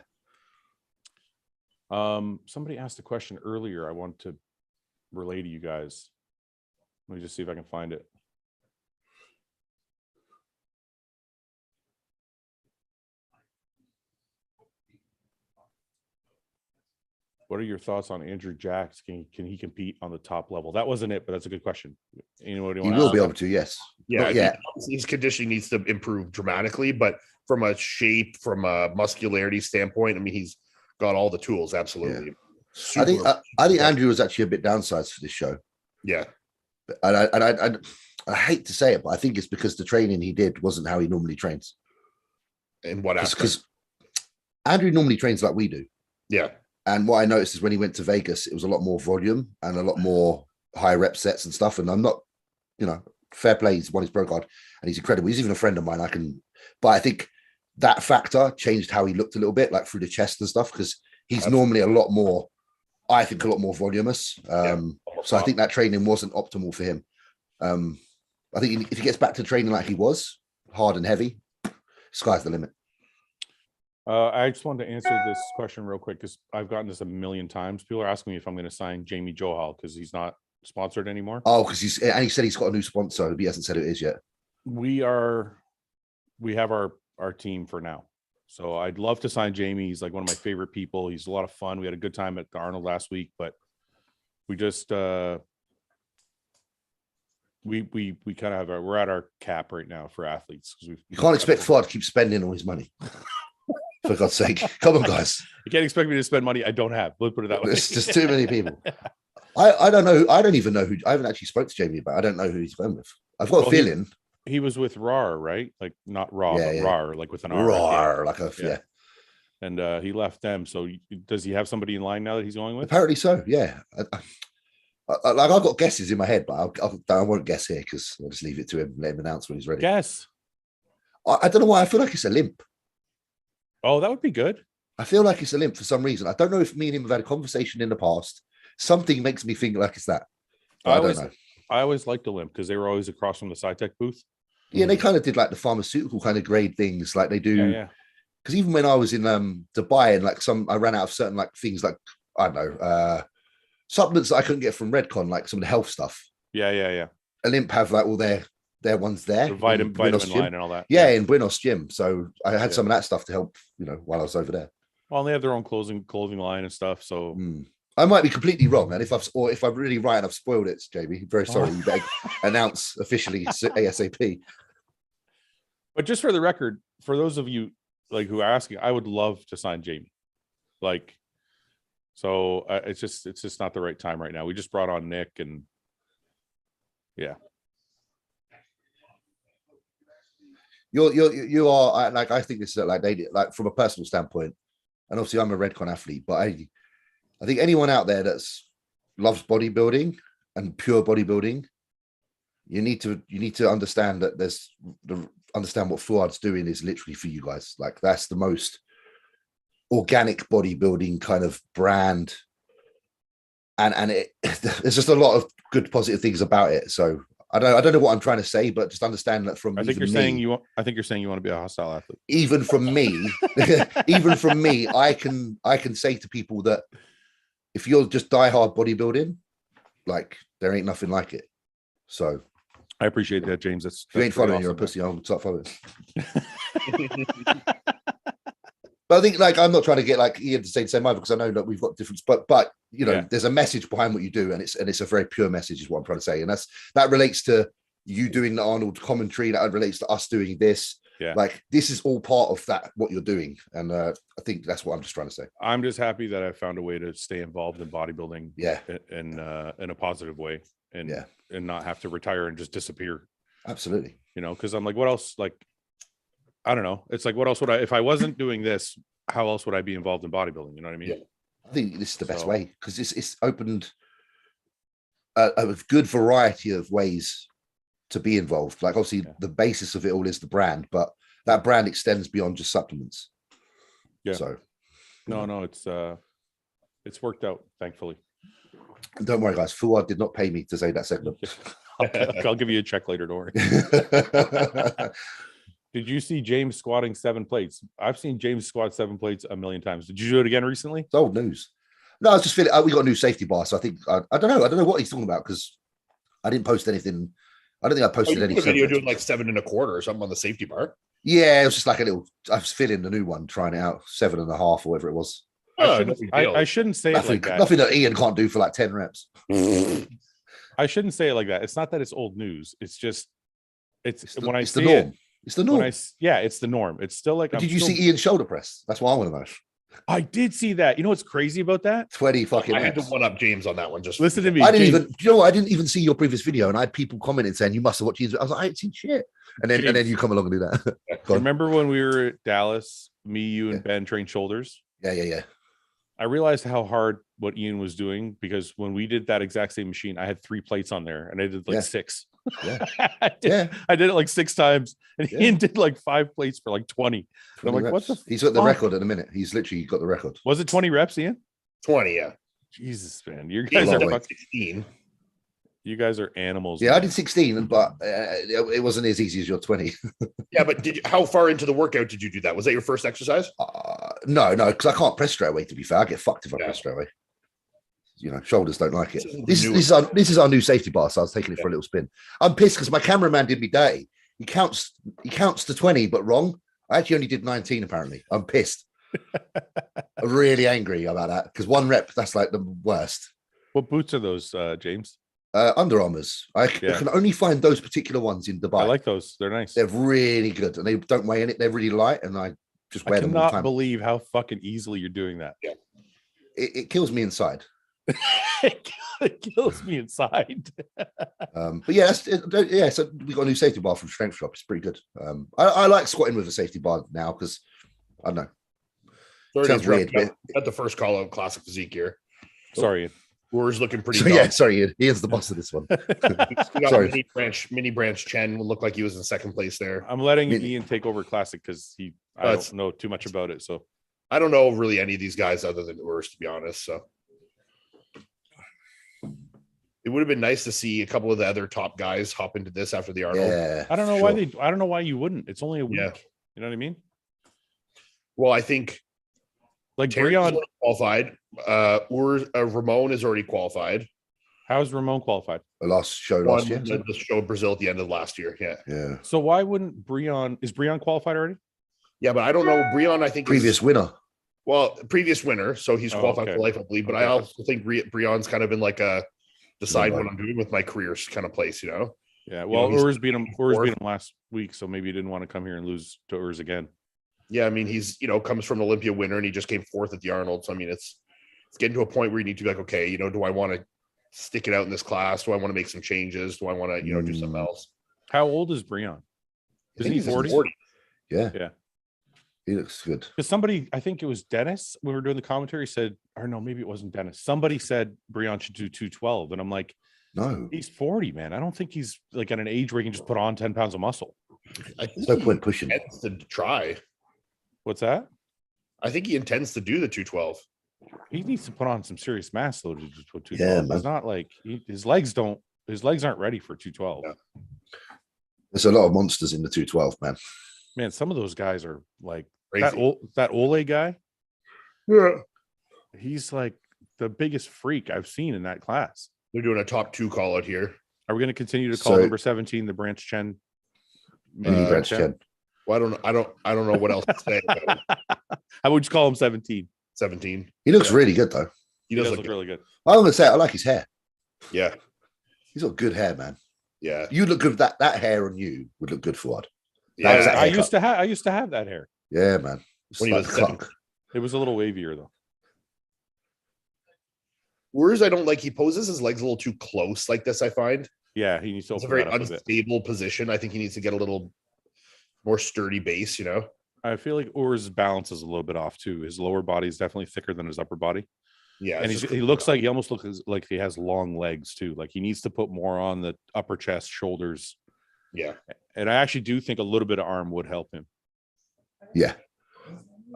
Somebody asked a question earlier I want to relay to you guys. Let me just see if I can find it. What are your thoughts on Andrew Jacks? Can he compete on the top level? That wasn't it, but that's a good question. He will be able to, yes. Yeah. His conditioning needs to improve dramatically, but from a shape, from a muscularity standpoint, I mean, he's got all the tools. Absolutely. Yeah. I think Andrew was actually a bit downsized for this show. Yeah. And I hate to say it, but I think it's because the training he did wasn't how he normally trains. In what aspect? Because Andrew normally trains like we do. Yeah. And what I noticed is when he went to Vegas, it was a lot more volume and a lot more high rep sets and stuff. And I'm not, fair play. He's won his pro card and he's incredible. He's even a friend of mine. But I think that factor changed how he looked a little bit, like through the chest and stuff, because he's normally a lot more voluminous. So I think that training wasn't optimal for him. I think if he gets back to training like he was, hard and heavy, sky's the limit. I just wanted to answer this question real quick because I've gotten this a million times. People are asking me if I'm going to sign Jamie Johal because he's not sponsored anymore. Oh, because he said he's got a new sponsor, but he hasn't said who it is yet. We have our team for now. So I'd love to sign Jamie. He's like one of my favorite people. He's a lot of fun. We had a good time at the Arnold last week, but we just we kind of we're at our cap right now for athletes because you can't expect Fouad to keep spending all his money. For God's sake, come on, guys! You can't expect me to spend money I don't have. Let's put it that way. There's just too many people. I don't know. I don't even know who. I haven't actually spoke to Jamie about. I don't know who he's going with. I've got a feeling he was with RAR, right? Like not Raw, but RAR, like with an R. RAR, like a yeah. And he left them. So does he have somebody in line now that he's going with? Apparently so. Yeah. I've got guesses in my head, but I won't guess here because I'll just leave it to him. Let him announce when he's ready. Guess. I don't know why. I feel like it's a limp. Oh, that would be good. I feel like it's a limp for some reason. I don't know if me and him have had a conversation in the past. Something makes me think like it's that. I don't know. I always liked the limp because they were always across from the SciTech booth. Yeah, they kind of did like the pharmaceutical kind of grade things, like they do. Yeah. Because even when I was in Dubai and I ran out of certain like things like I don't know supplements that I couldn't get from Redcon, like some of the health stuff. Yeah. Olymp have like all their ones there. The vitamin line and all that. Yeah, in Buenos Gym. So I had some of that stuff to help, while I was over there. Well, they have their own clothing line and stuff. So I might be completely wrong, and if I'm really right and I've spoiled it, Jamie, very sorry. You better announce officially ASAP. But just for the record, for those of you like who are asking, I would love to sign Jamie. Like, so it's just not the right time right now. We just brought on Nick, and yeah. You are like, I think this is like from a personal standpoint, and obviously I'm a Redcon athlete, but I think anyone out there that's loves bodybuilding and pure bodybuilding, you need to understand that understand what Fouad's doing is literally for you guys. Like, that's the most organic bodybuilding kind of brand, and there's just a lot of good positive things about it. So I don't know what I'm trying to say, but just understand that from I think you're saying you want to be a hostile athlete. Even from me, I can say to people that if you're just diehard bodybuilding, like, there ain't nothing like it. So I appreciate that, James. That's if you ain't following, awesome, you're a pussy. I'll start following. But I think, like, I'm not trying to get like Iain to say the same either, because I know that we've got different, but you know, there's a message behind what you do, and it's a very pure message, is what I'm trying to say, and that relates to you doing the Arnold commentary, that relates to us doing this. Yeah, like, this is all part of that, what you're doing, and I think that's what I'm just trying to say. I'm just happy that I found a way to stay involved in bodybuilding, in a positive way, and not have to retire and just disappear. Absolutely, you know, because I'm like, what else? Like, I don't know. It's like, what else would if I wasn't doing this, how else would I be involved in bodybuilding? You know what I mean? Yeah. I think this is the best way, because it's opened a good variety of ways to be involved. Like, obviously the basis of it all is the brand, but that brand extends beyond just supplements. Yeah. So no, it's worked out, thankfully. Don't worry, guys. Fouad did not pay me to say that segment. I'll give you a check later, don't worry. Did you see James squatting 7 plates? I've seen James squat 7 plates a million times. Did you do it again recently? It's old news. No, I was just feeling we got a new safety bar, so I think I don't know what he's talking about, because I didn't post anything. I don't think I posted any video doing like 7.25 or something on the safety bar. Yeah, it was just like a little. I was feeling the new one, trying it out, 7.5 or whatever it was. I shouldn't say it like that. Nothing that Iain can't do for like 10 reps. I shouldn't say it like that. It's not that it's old news. It's just it's when I see the norm. it. It's the norm. It's the norm. It's still like. Did you see Ian's shoulder press? That's what I want to know. I did see that. You know what's crazy about that? 20 fucking. I had to one up James on that one. Just listen to me. I didn't even see your previous video, and I had people commenting saying you must have watched Ian's. I was like, I ain't seen shit. And then you come along and do that. Remember when we were at Dallas? Me, you, and Ben trained shoulders. Yeah. I realized how hard what Iain was doing, because when we did that exact same machine, I had 3 plates on there, and I did like 6. Yeah. I did it like 6 times, and Iain did like 5 plates for like 20. I'm like, reps. what the? He's got the record in a minute. He's literally got the record. Was it 20 reps, Iain? 20, yeah. Jesus, man, you guys are 16. You guys are animals. Yeah, man. I did 16, but it wasn't as easy as your 20. Yeah, but how far into the workout did you do that? Was that your first exercise? No, because I can't press straight away. To be fair, I get fucked if I press straight away. You know, shoulders don't like it. This is our new safety bar, so I was taking it for a little spin. I'm pissed because my cameraman did me dirty. He counts to 20, but wrong. I actually only did 19. Apparently, I'm pissed. I'm really angry about that, because 1 rep, that's like the worst. What boots are those, James? Under Armours. I can only find those particular ones in Dubai. I like those. They're nice. They're really good, and they don't weigh in it. They're really light, and I just wear them all the time. I cannot believe how fucking easily you're doing that. Yeah, it kills me inside. It kills me inside. But yeah, so we got a new safety bar from Strength Shop. It's pretty good. I like squatting with a safety bar now, because I don't know. Sounds weird. At the first call out classic physique here. Sorry. We're looking pretty. Sorry, Ian's the boss of this one. Sorry. Mini branch Chen looked like he was in second place there. I'm letting Iain take over classic, because I don't know too much about it. So I don't know really any of these guys other than Urs, to be honest. So it would have been nice to see a couple of the other top guys hop into this after the Arnold. Yeah, I don't know I don't know why you wouldn't. It's only a week. Yeah. You know what I mean? Well, I think like Brian qualified. Ramon is already qualified. How's Ramon qualified? The last show last year. The show in Brazil at the end of last year. Yeah. So why wouldn't Brian? Is Brian qualified already? Yeah, but I don't know. Brian, I think previous winner. Well, previous winner, so he's qualified for life, I believe. But I also think Breon's kind of in like a decide what I'm doing with my career kind of place, you know. Yeah, well, Urs beat him last week, so maybe he didn't want to come here and lose to Urs again. Yeah, I mean, he's comes from an Olympia winner, and he just came fourth at the Arnold. So I mean, it's getting to a point where you need to be like, okay, do I want to stick it out in this class? Do I want to make some changes? Do I want to do something else? How old is Breon? Isn't he 40? Yeah. He looks good. Because somebody, I think it was Dennis, when we were doing the commentary, said, or no, maybe it wasn't Dennis. Somebody said Breon should do 212. And I'm like, no, he's 40, man. I don't think he's like at an age where he can just put on 10 pounds of muscle. There's no point pushing. Intends to try. What's that? I think he intends to do the 212. He needs to put on some serious mass though to do 212. Yeah, man. It's not like his legs aren't ready for 212. Yeah. There's a lot of monsters in the 212, man. Man, some of those guys are like crazy. That Ole guy. Yeah. He's like the biggest freak I've seen in that class. They're doing a top 2 call out here. Are we going to continue to call number 17 the Branch Chen? Branch Chen. Well, I don't know what else to say. I would just call him 17. 17. He looks really good though. He does look really good. I'm gonna say I like his hair. Yeah. He's got good hair, man. Yeah. You look good. That hair on you would look good for Fouad. Yeah, I used to have that hair. Yeah, man. When he was clock. It was a little wavier though. Urs, I don't like. He poses his legs a little too close like this, I find. Yeah, he needs to. It's a very unstable position. I think he needs to get a little more sturdy base, I feel like Urs' balance is a little bit off too. His lower body is definitely thicker than his upper body. Yeah, and he almost looks like he has long legs too. Like he needs to put more on the upper chest, shoulders. Yeah, and I actually do think a little bit of arm would help him. Yeah,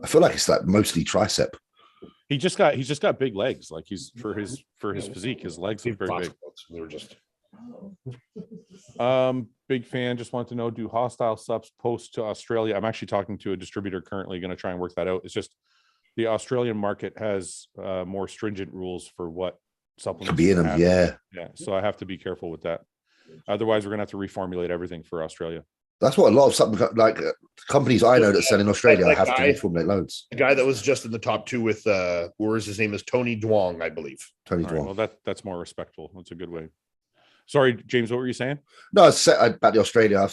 I feel like it's like mostly tricep. He's just got big legs. Like he's for his physique, his legs are very big. They were just. Big fan. Just want to know, do hostile subs post to Australia? I'm actually talking to a distributor currently, going to try and work that out. It's just the Australian market has more stringent rules for what supplements could be in them. Yeah. So I have to be careful with that. Otherwise, we're going to have to reformulate everything for Australia. That's what a lot of supplement companies I know that sell in Australia have to reformulate loads. The guy that was just in the top 2 with Urs, his name is Tony Duong, I believe. Tony Duong. Right, well, that's more respectful. That's a good way. Sorry, James, what were you saying? No, about the Australia.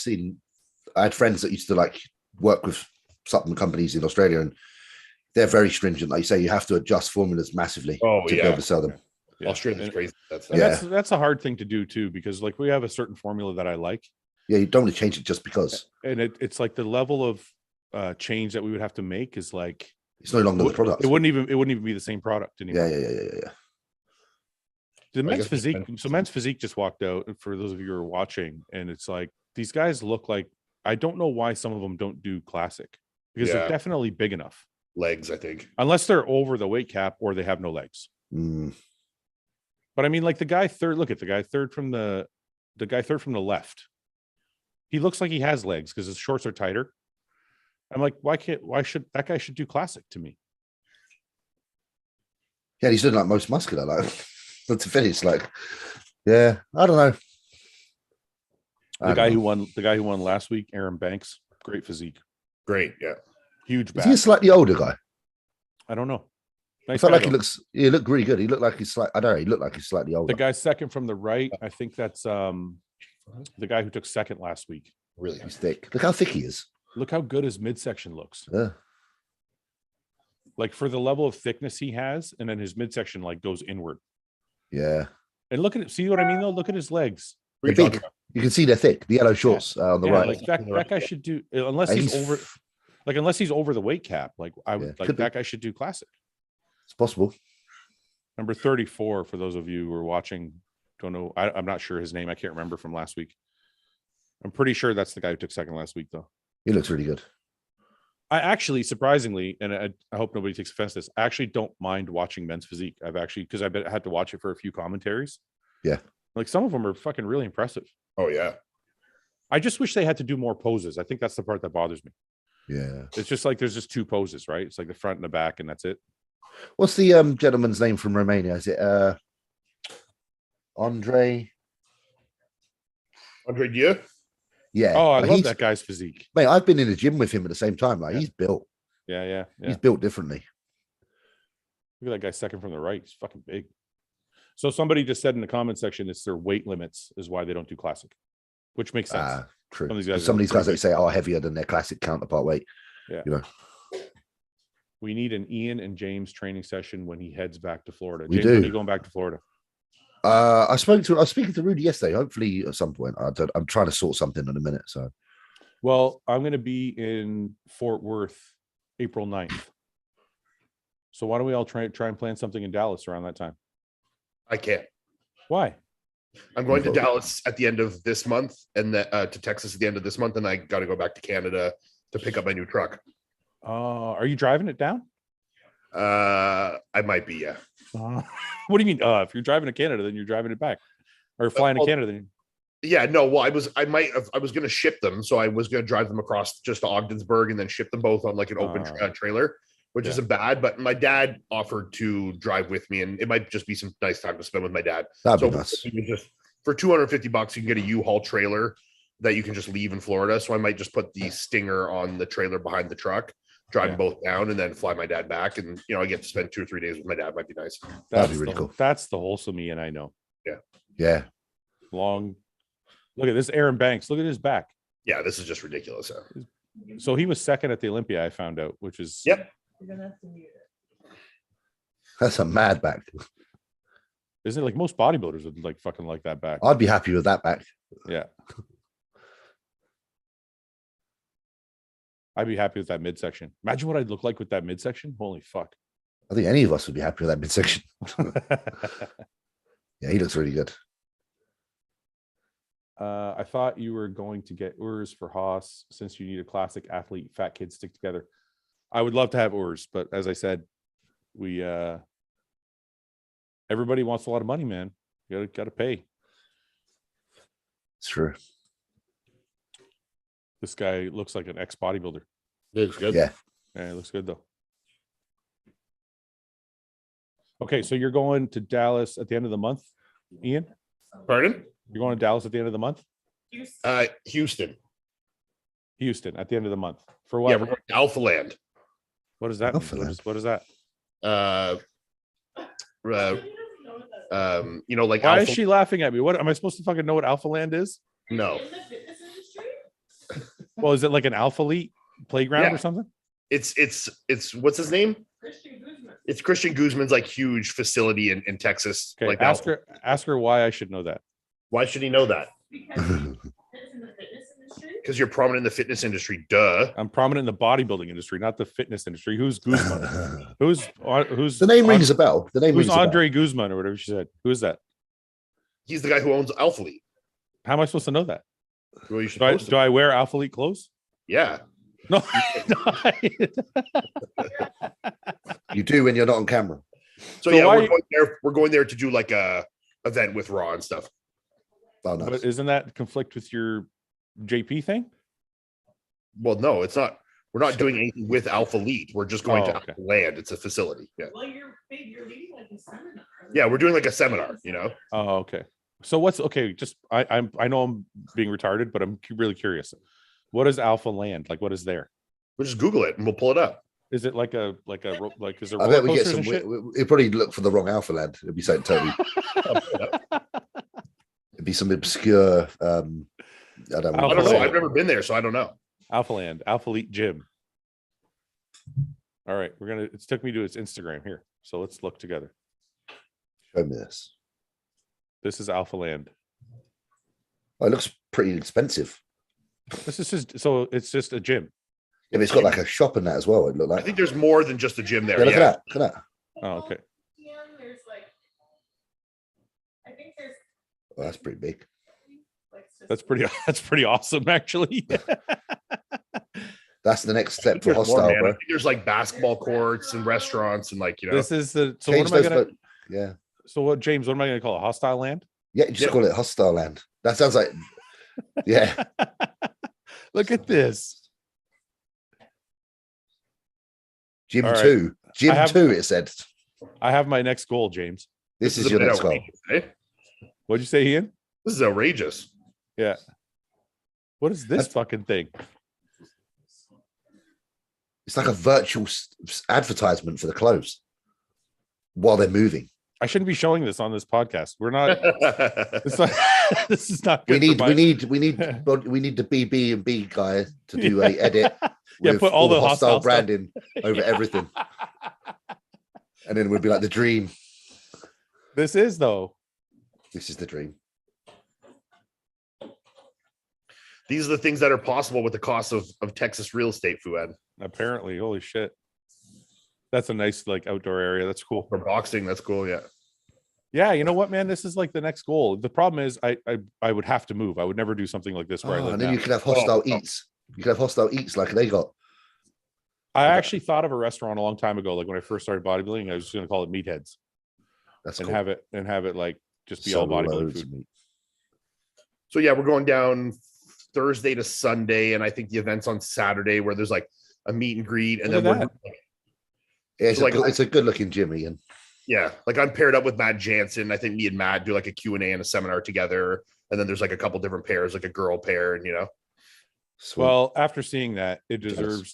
I had friends that used to work with supplement companies in Australia, and they're very stringent. Like you say, you have to adjust formulas massively to be able to sell them. Yeah. Australia's crazy. That's a hard thing to do too, because we have a certain formula that I like. Yeah, you don't want to change it just because. And it's like the level of change that we would have to make is like it's no longer the product. It wouldn't even be the same product anymore. Yeah. The men's physique. So men's physique just walked out. For those of you who are watching, and it's like these guys look like, I don't know why some of them don't do classic, because they're definitely big enough. Legs, I think, unless they're over the weight cap or they have no legs. But I mean, like the guy third. Look at the guy third from the guy third from the left. He looks like he has legs because his shorts are tighter. I'm like, why should that guy should do classic to me? Yeah, he's doing like most muscular, but to finish, I don't know. The guy who won last week, Aaron Banks, great physique. Great, yeah. Huge back. Is he a slightly older guy? I don't know. Nice, I felt like he looked really good. He looked like he's he looked like he's slightly older. The guy second from the right, I think that's the guy who took second last week. Really? He's thick. Look how thick he is. Look how good his midsection looks. Yeah. Like for the level of thickness he has, and then his midsection goes inward. Yeah. And look at it. See what I mean though? Look at his legs. They're big. You can see they're thick. The yellow shorts on the right. Like that guy should do, unless he's over, unless he's over the weight cap. I would that guy should do classic. It's possible. Number 34, for those of you who are watching, don't know. I'm not sure his name. I can't remember from last week. I'm pretty sure that's the guy who took second last week, though. He looks really good. I actually, surprisingly, and I hope nobody takes offense to this, I actually don't mind watching men's physique. I've actually, because I had to watch it for a few commentaries. Yeah. Like some of them are fucking really impressive. Oh, yeah. I just wish they had to do more poses. I think that's the part that bothers me. Yeah. It's just like there's just 2 poses, right? It's like the front and the back, and that's it. What's the gentleman's name from Romania? Is it Andre Dieu? Yeah. Oh, I love that guy's physique. Mate, I've been in the gym with him at the same time. He's built. Yeah. He's built differently. Look at that guy second from the right. He's fucking big. So somebody just said in the comment section, it's their weight limits is why they don't do classic, which makes sense. True. Some of these guys that say are heavier than their classic counterpart weight. Yeah. You know. We need an Ian and James training session when he heads back to Florida. We James, do. when are you going back to Florida? I was speaking to Rudy yesterday. Hopefully at some point. I'm trying to sort something in a minute. So, well, I'm going to be in Fort Worth April 9th. So why don't we all try and plan something in Dallas around that time? I can't. Why? I'm going to Dallas at the end of this month, and to Texas at the end of this month, and I got to go back to Canada to pick up my new truck. Are you driving it down? I might be, yeah. What do you mean? If you're driving to Canada, then you're driving it back, or flying to Canada. Then... Yeah, no. Well, I was going to ship them, so I was going to drive them across just to Ogdensburg and then ship them both on like an open trailer, which isn't bad. But my dad offered to drive with me, and it might just be some nice time to spend with my dad. That'd be nice. Just for $250, you can get a U-Haul trailer that you can just leave in Florida. So I might just put the Stinger on the trailer behind the truck, drive them both down, and then fly my dad back. And I get to spend 2 or 3 days with my dad. Might be nice. That'd be really cool. That's the wholesome Ian I know. Yeah. Long. Look at this, Aaron Banks. Look at his back. Yeah, this is just ridiculous. So he was second at the Olympia, I found out, which is Yep. You're gonna have to mute it. That's a mad back. Isn't it? Like most bodybuilders would like fucking like that back. I'd be happy with that back. Yeah. I'd be happy with that midsection. Imagine what I'd look like with that midsection. Holy fuck. I think any of us would be happy with that midsection. Yeah, he looks really good. I thought you were going to get Urs for Haas since you need a classic athlete, fat kids stick together. I would love to have Urs, but as I said, we everybody wants a lot of money, man. You gotta pay. It's true. This guy looks like an ex-bodybuilder. It looks good. Yeah. Yeah, it looks good though. Okay, so you're going to Dallas at the end of the month, Ian? Pardon? You're going to Dallas at the end of the month? Houston. Houston at the end of the month. For what? Yeah, we're going to Alpha Land. What does that mean? What is that? Like why is she laughing at me? What am I supposed to fucking know what Alpha Land is? No. Well, is it like an Alpha-Elite playground or something? It's what's his name? Christian Guzman. It's Christian Guzman's like huge facility in Texas. Okay, like ask her why I should know that. Why should he know that? Because he's in the fitness industry. Because you're prominent in the fitness industry. Duh. I'm prominent in the bodybuilding industry, not the fitness industry. Who's Guzman? who's the name rings a bell? The name who's rings Andre Guzman or whatever she said? Who is that? He's the guy who owns Alpha Elite. How am I supposed to know that? Well, you should do I wear Alpha Elite clothes? Yeah. No. You do when you're not on camera. So yeah, we're going there to do like a event with Raw and stuff. Oh, nice. But isn't that conflict with your JP thing? Well, no, it's not. We're not doing anything with Alpha Elite. We're just going to Alpha Land. It's a facility. Yeah. Well, you're leading like a seminar. Yeah, we're doing like a seminar, Oh, okay. So what's okay? Just I know I'm being retarded, but I'm really curious. What is Alpha Land? Like, what is there? We'll just Google it and we'll pull it up. Is it like is there? I bet we get some. We'll probably look for the wrong Alpha Land. It'd be something totally. It'd be some obscure. I don't know. I've never been there, so I don't know. Alpha Land, Alpha Elite Gym. All right, it took me to its Instagram here, so let's look together. Show me this. This is Alpha Land. Oh, it looks pretty expensive. This is so it's just a gym. Yeah, but it's got like a shop in that as well. It looked like. I think there's more than just a gym there. Yeah, look at that. Oh, okay. There's like, I think there's. Oh, that's pretty big. That's pretty awesome, actually. That's the next step for Hostile, bro. I think there's like basketball courts and restaurants and like This is the so Change what am I gonna? Yeah. So what, James? What am I gonna call it? Hostile Land? Yeah, you just call it Hostile Land. That sounds like. Yeah. Look at this. Gym 2. Gym 2, it said. I have my next goal, James. This is your next goal. What'd you say, Ian? This is outrageous. Yeah. What is this fucking thing? It's like a virtual advertisement for the clothes. while they're moving. I shouldn't be showing this on this podcast. We're not. It's not this is not. We need the BB&B guy to do a edit. Yeah, with put all the hostile stuff. branding over everything, and then we'll be like the dream. This is though. This is the dream. These are the things that are possible with the cost of Texas real estate, Fouad. Apparently, holy shit. That's a nice like outdoor area. That's cool. For boxing, that's cool, yeah. Yeah, you know what, man? This is like the next goal. The problem is I would have to move. I would never do something like this where I live and then now. you could have hostile eats. You could have hostile eats like they got. I actually thought of a restaurant a long time ago. Like when I first started bodybuilding, I was just going to call it Meatheads. That's and cool. have it like just be all bodybuilding food. So yeah, we're going down Thursday to Sunday, and I think the event's on Saturday where there's like a meet and greet, and then it's a good looking gym, Ian. Yeah, like I'm paired up with Matt Jansen. I think me and Matt do like a Q&A and a seminar together, and then there's like a couple different pairs, like a girl pair, and Sweet. Well, after seeing that, it deserves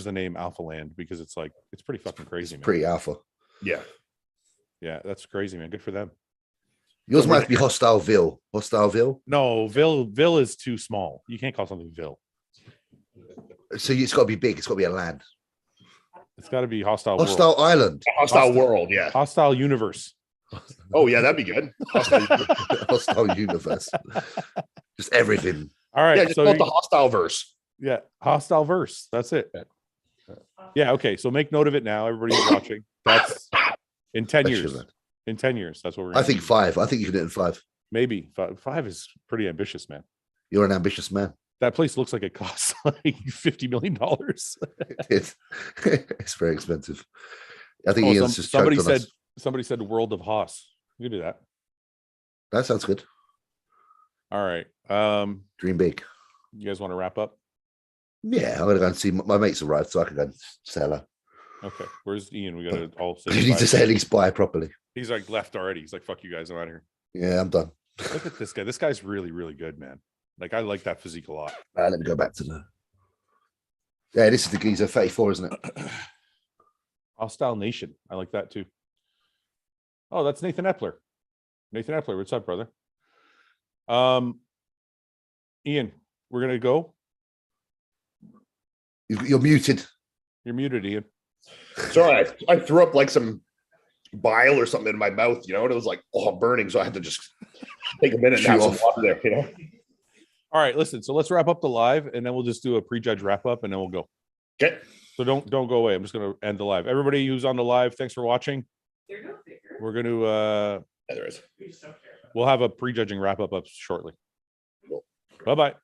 the name Alpha Land because it's pretty fucking crazy, man. Pretty alpha. Yeah, that's crazy, man. Good for them. Yours might be Hostileville. Hostileville? No, Ville is too small. You can't call something Ville. So it's got to be big. It's got to be a land. It's got to be Hostile Hostile World. Island. Hostile World, yeah. Hostile Universe. Oh, yeah, that'd be good. Hostile Universe. Just everything. All right. Yeah, just call it the Hostile Verse. Yeah, Hostile Verse. That's it. Yeah, okay. So make note of it now. Everybody who's watching. That's in 10 years. In 10 years. That's what we're I think 5. I think you can do it in 5. Maybe. 5 is pretty ambitious, man. You're an ambitious man. That place looks like it costs like $50 million. It's very expensive. I think Ian's just somebody choked on said us. somebody said World of Haas. You can do that. That sounds good. All right. Dream big. You guys want to wrap up? Yeah, I'm gonna go and see my mates arrived, so I can go and say hello. Okay. Where's Ian? We gotta all say You need to say at least bye properly. He's like left already. He's like, fuck you guys, I'm out of here. Yeah, I'm done. Look at this guy. This guy's really, really good, man. Like I like that physique a lot. Let me go back to the. Yeah, this is the geezer 34, isn't it? Hostile Nation. I like that too. Oh, that's Nathan Epler. Nathan Epler, what's up, brother? Ian, we're gonna go. You're muted. You're muted, Ian. Sorry, I threw up like some bile or something in my mouth, and it was like, I'm burning, so I had to just take a minute and have some water there, All right, listen. So let's wrap up the live, and then we'll just do a prejudge wrap up, and then we'll go. Okay. So don't go away. I'm just going to end the live. Everybody who's on the live, thanks for watching. We're going to. There is. We'll have a prejudging wrap up shortly. Cool. Bye bye.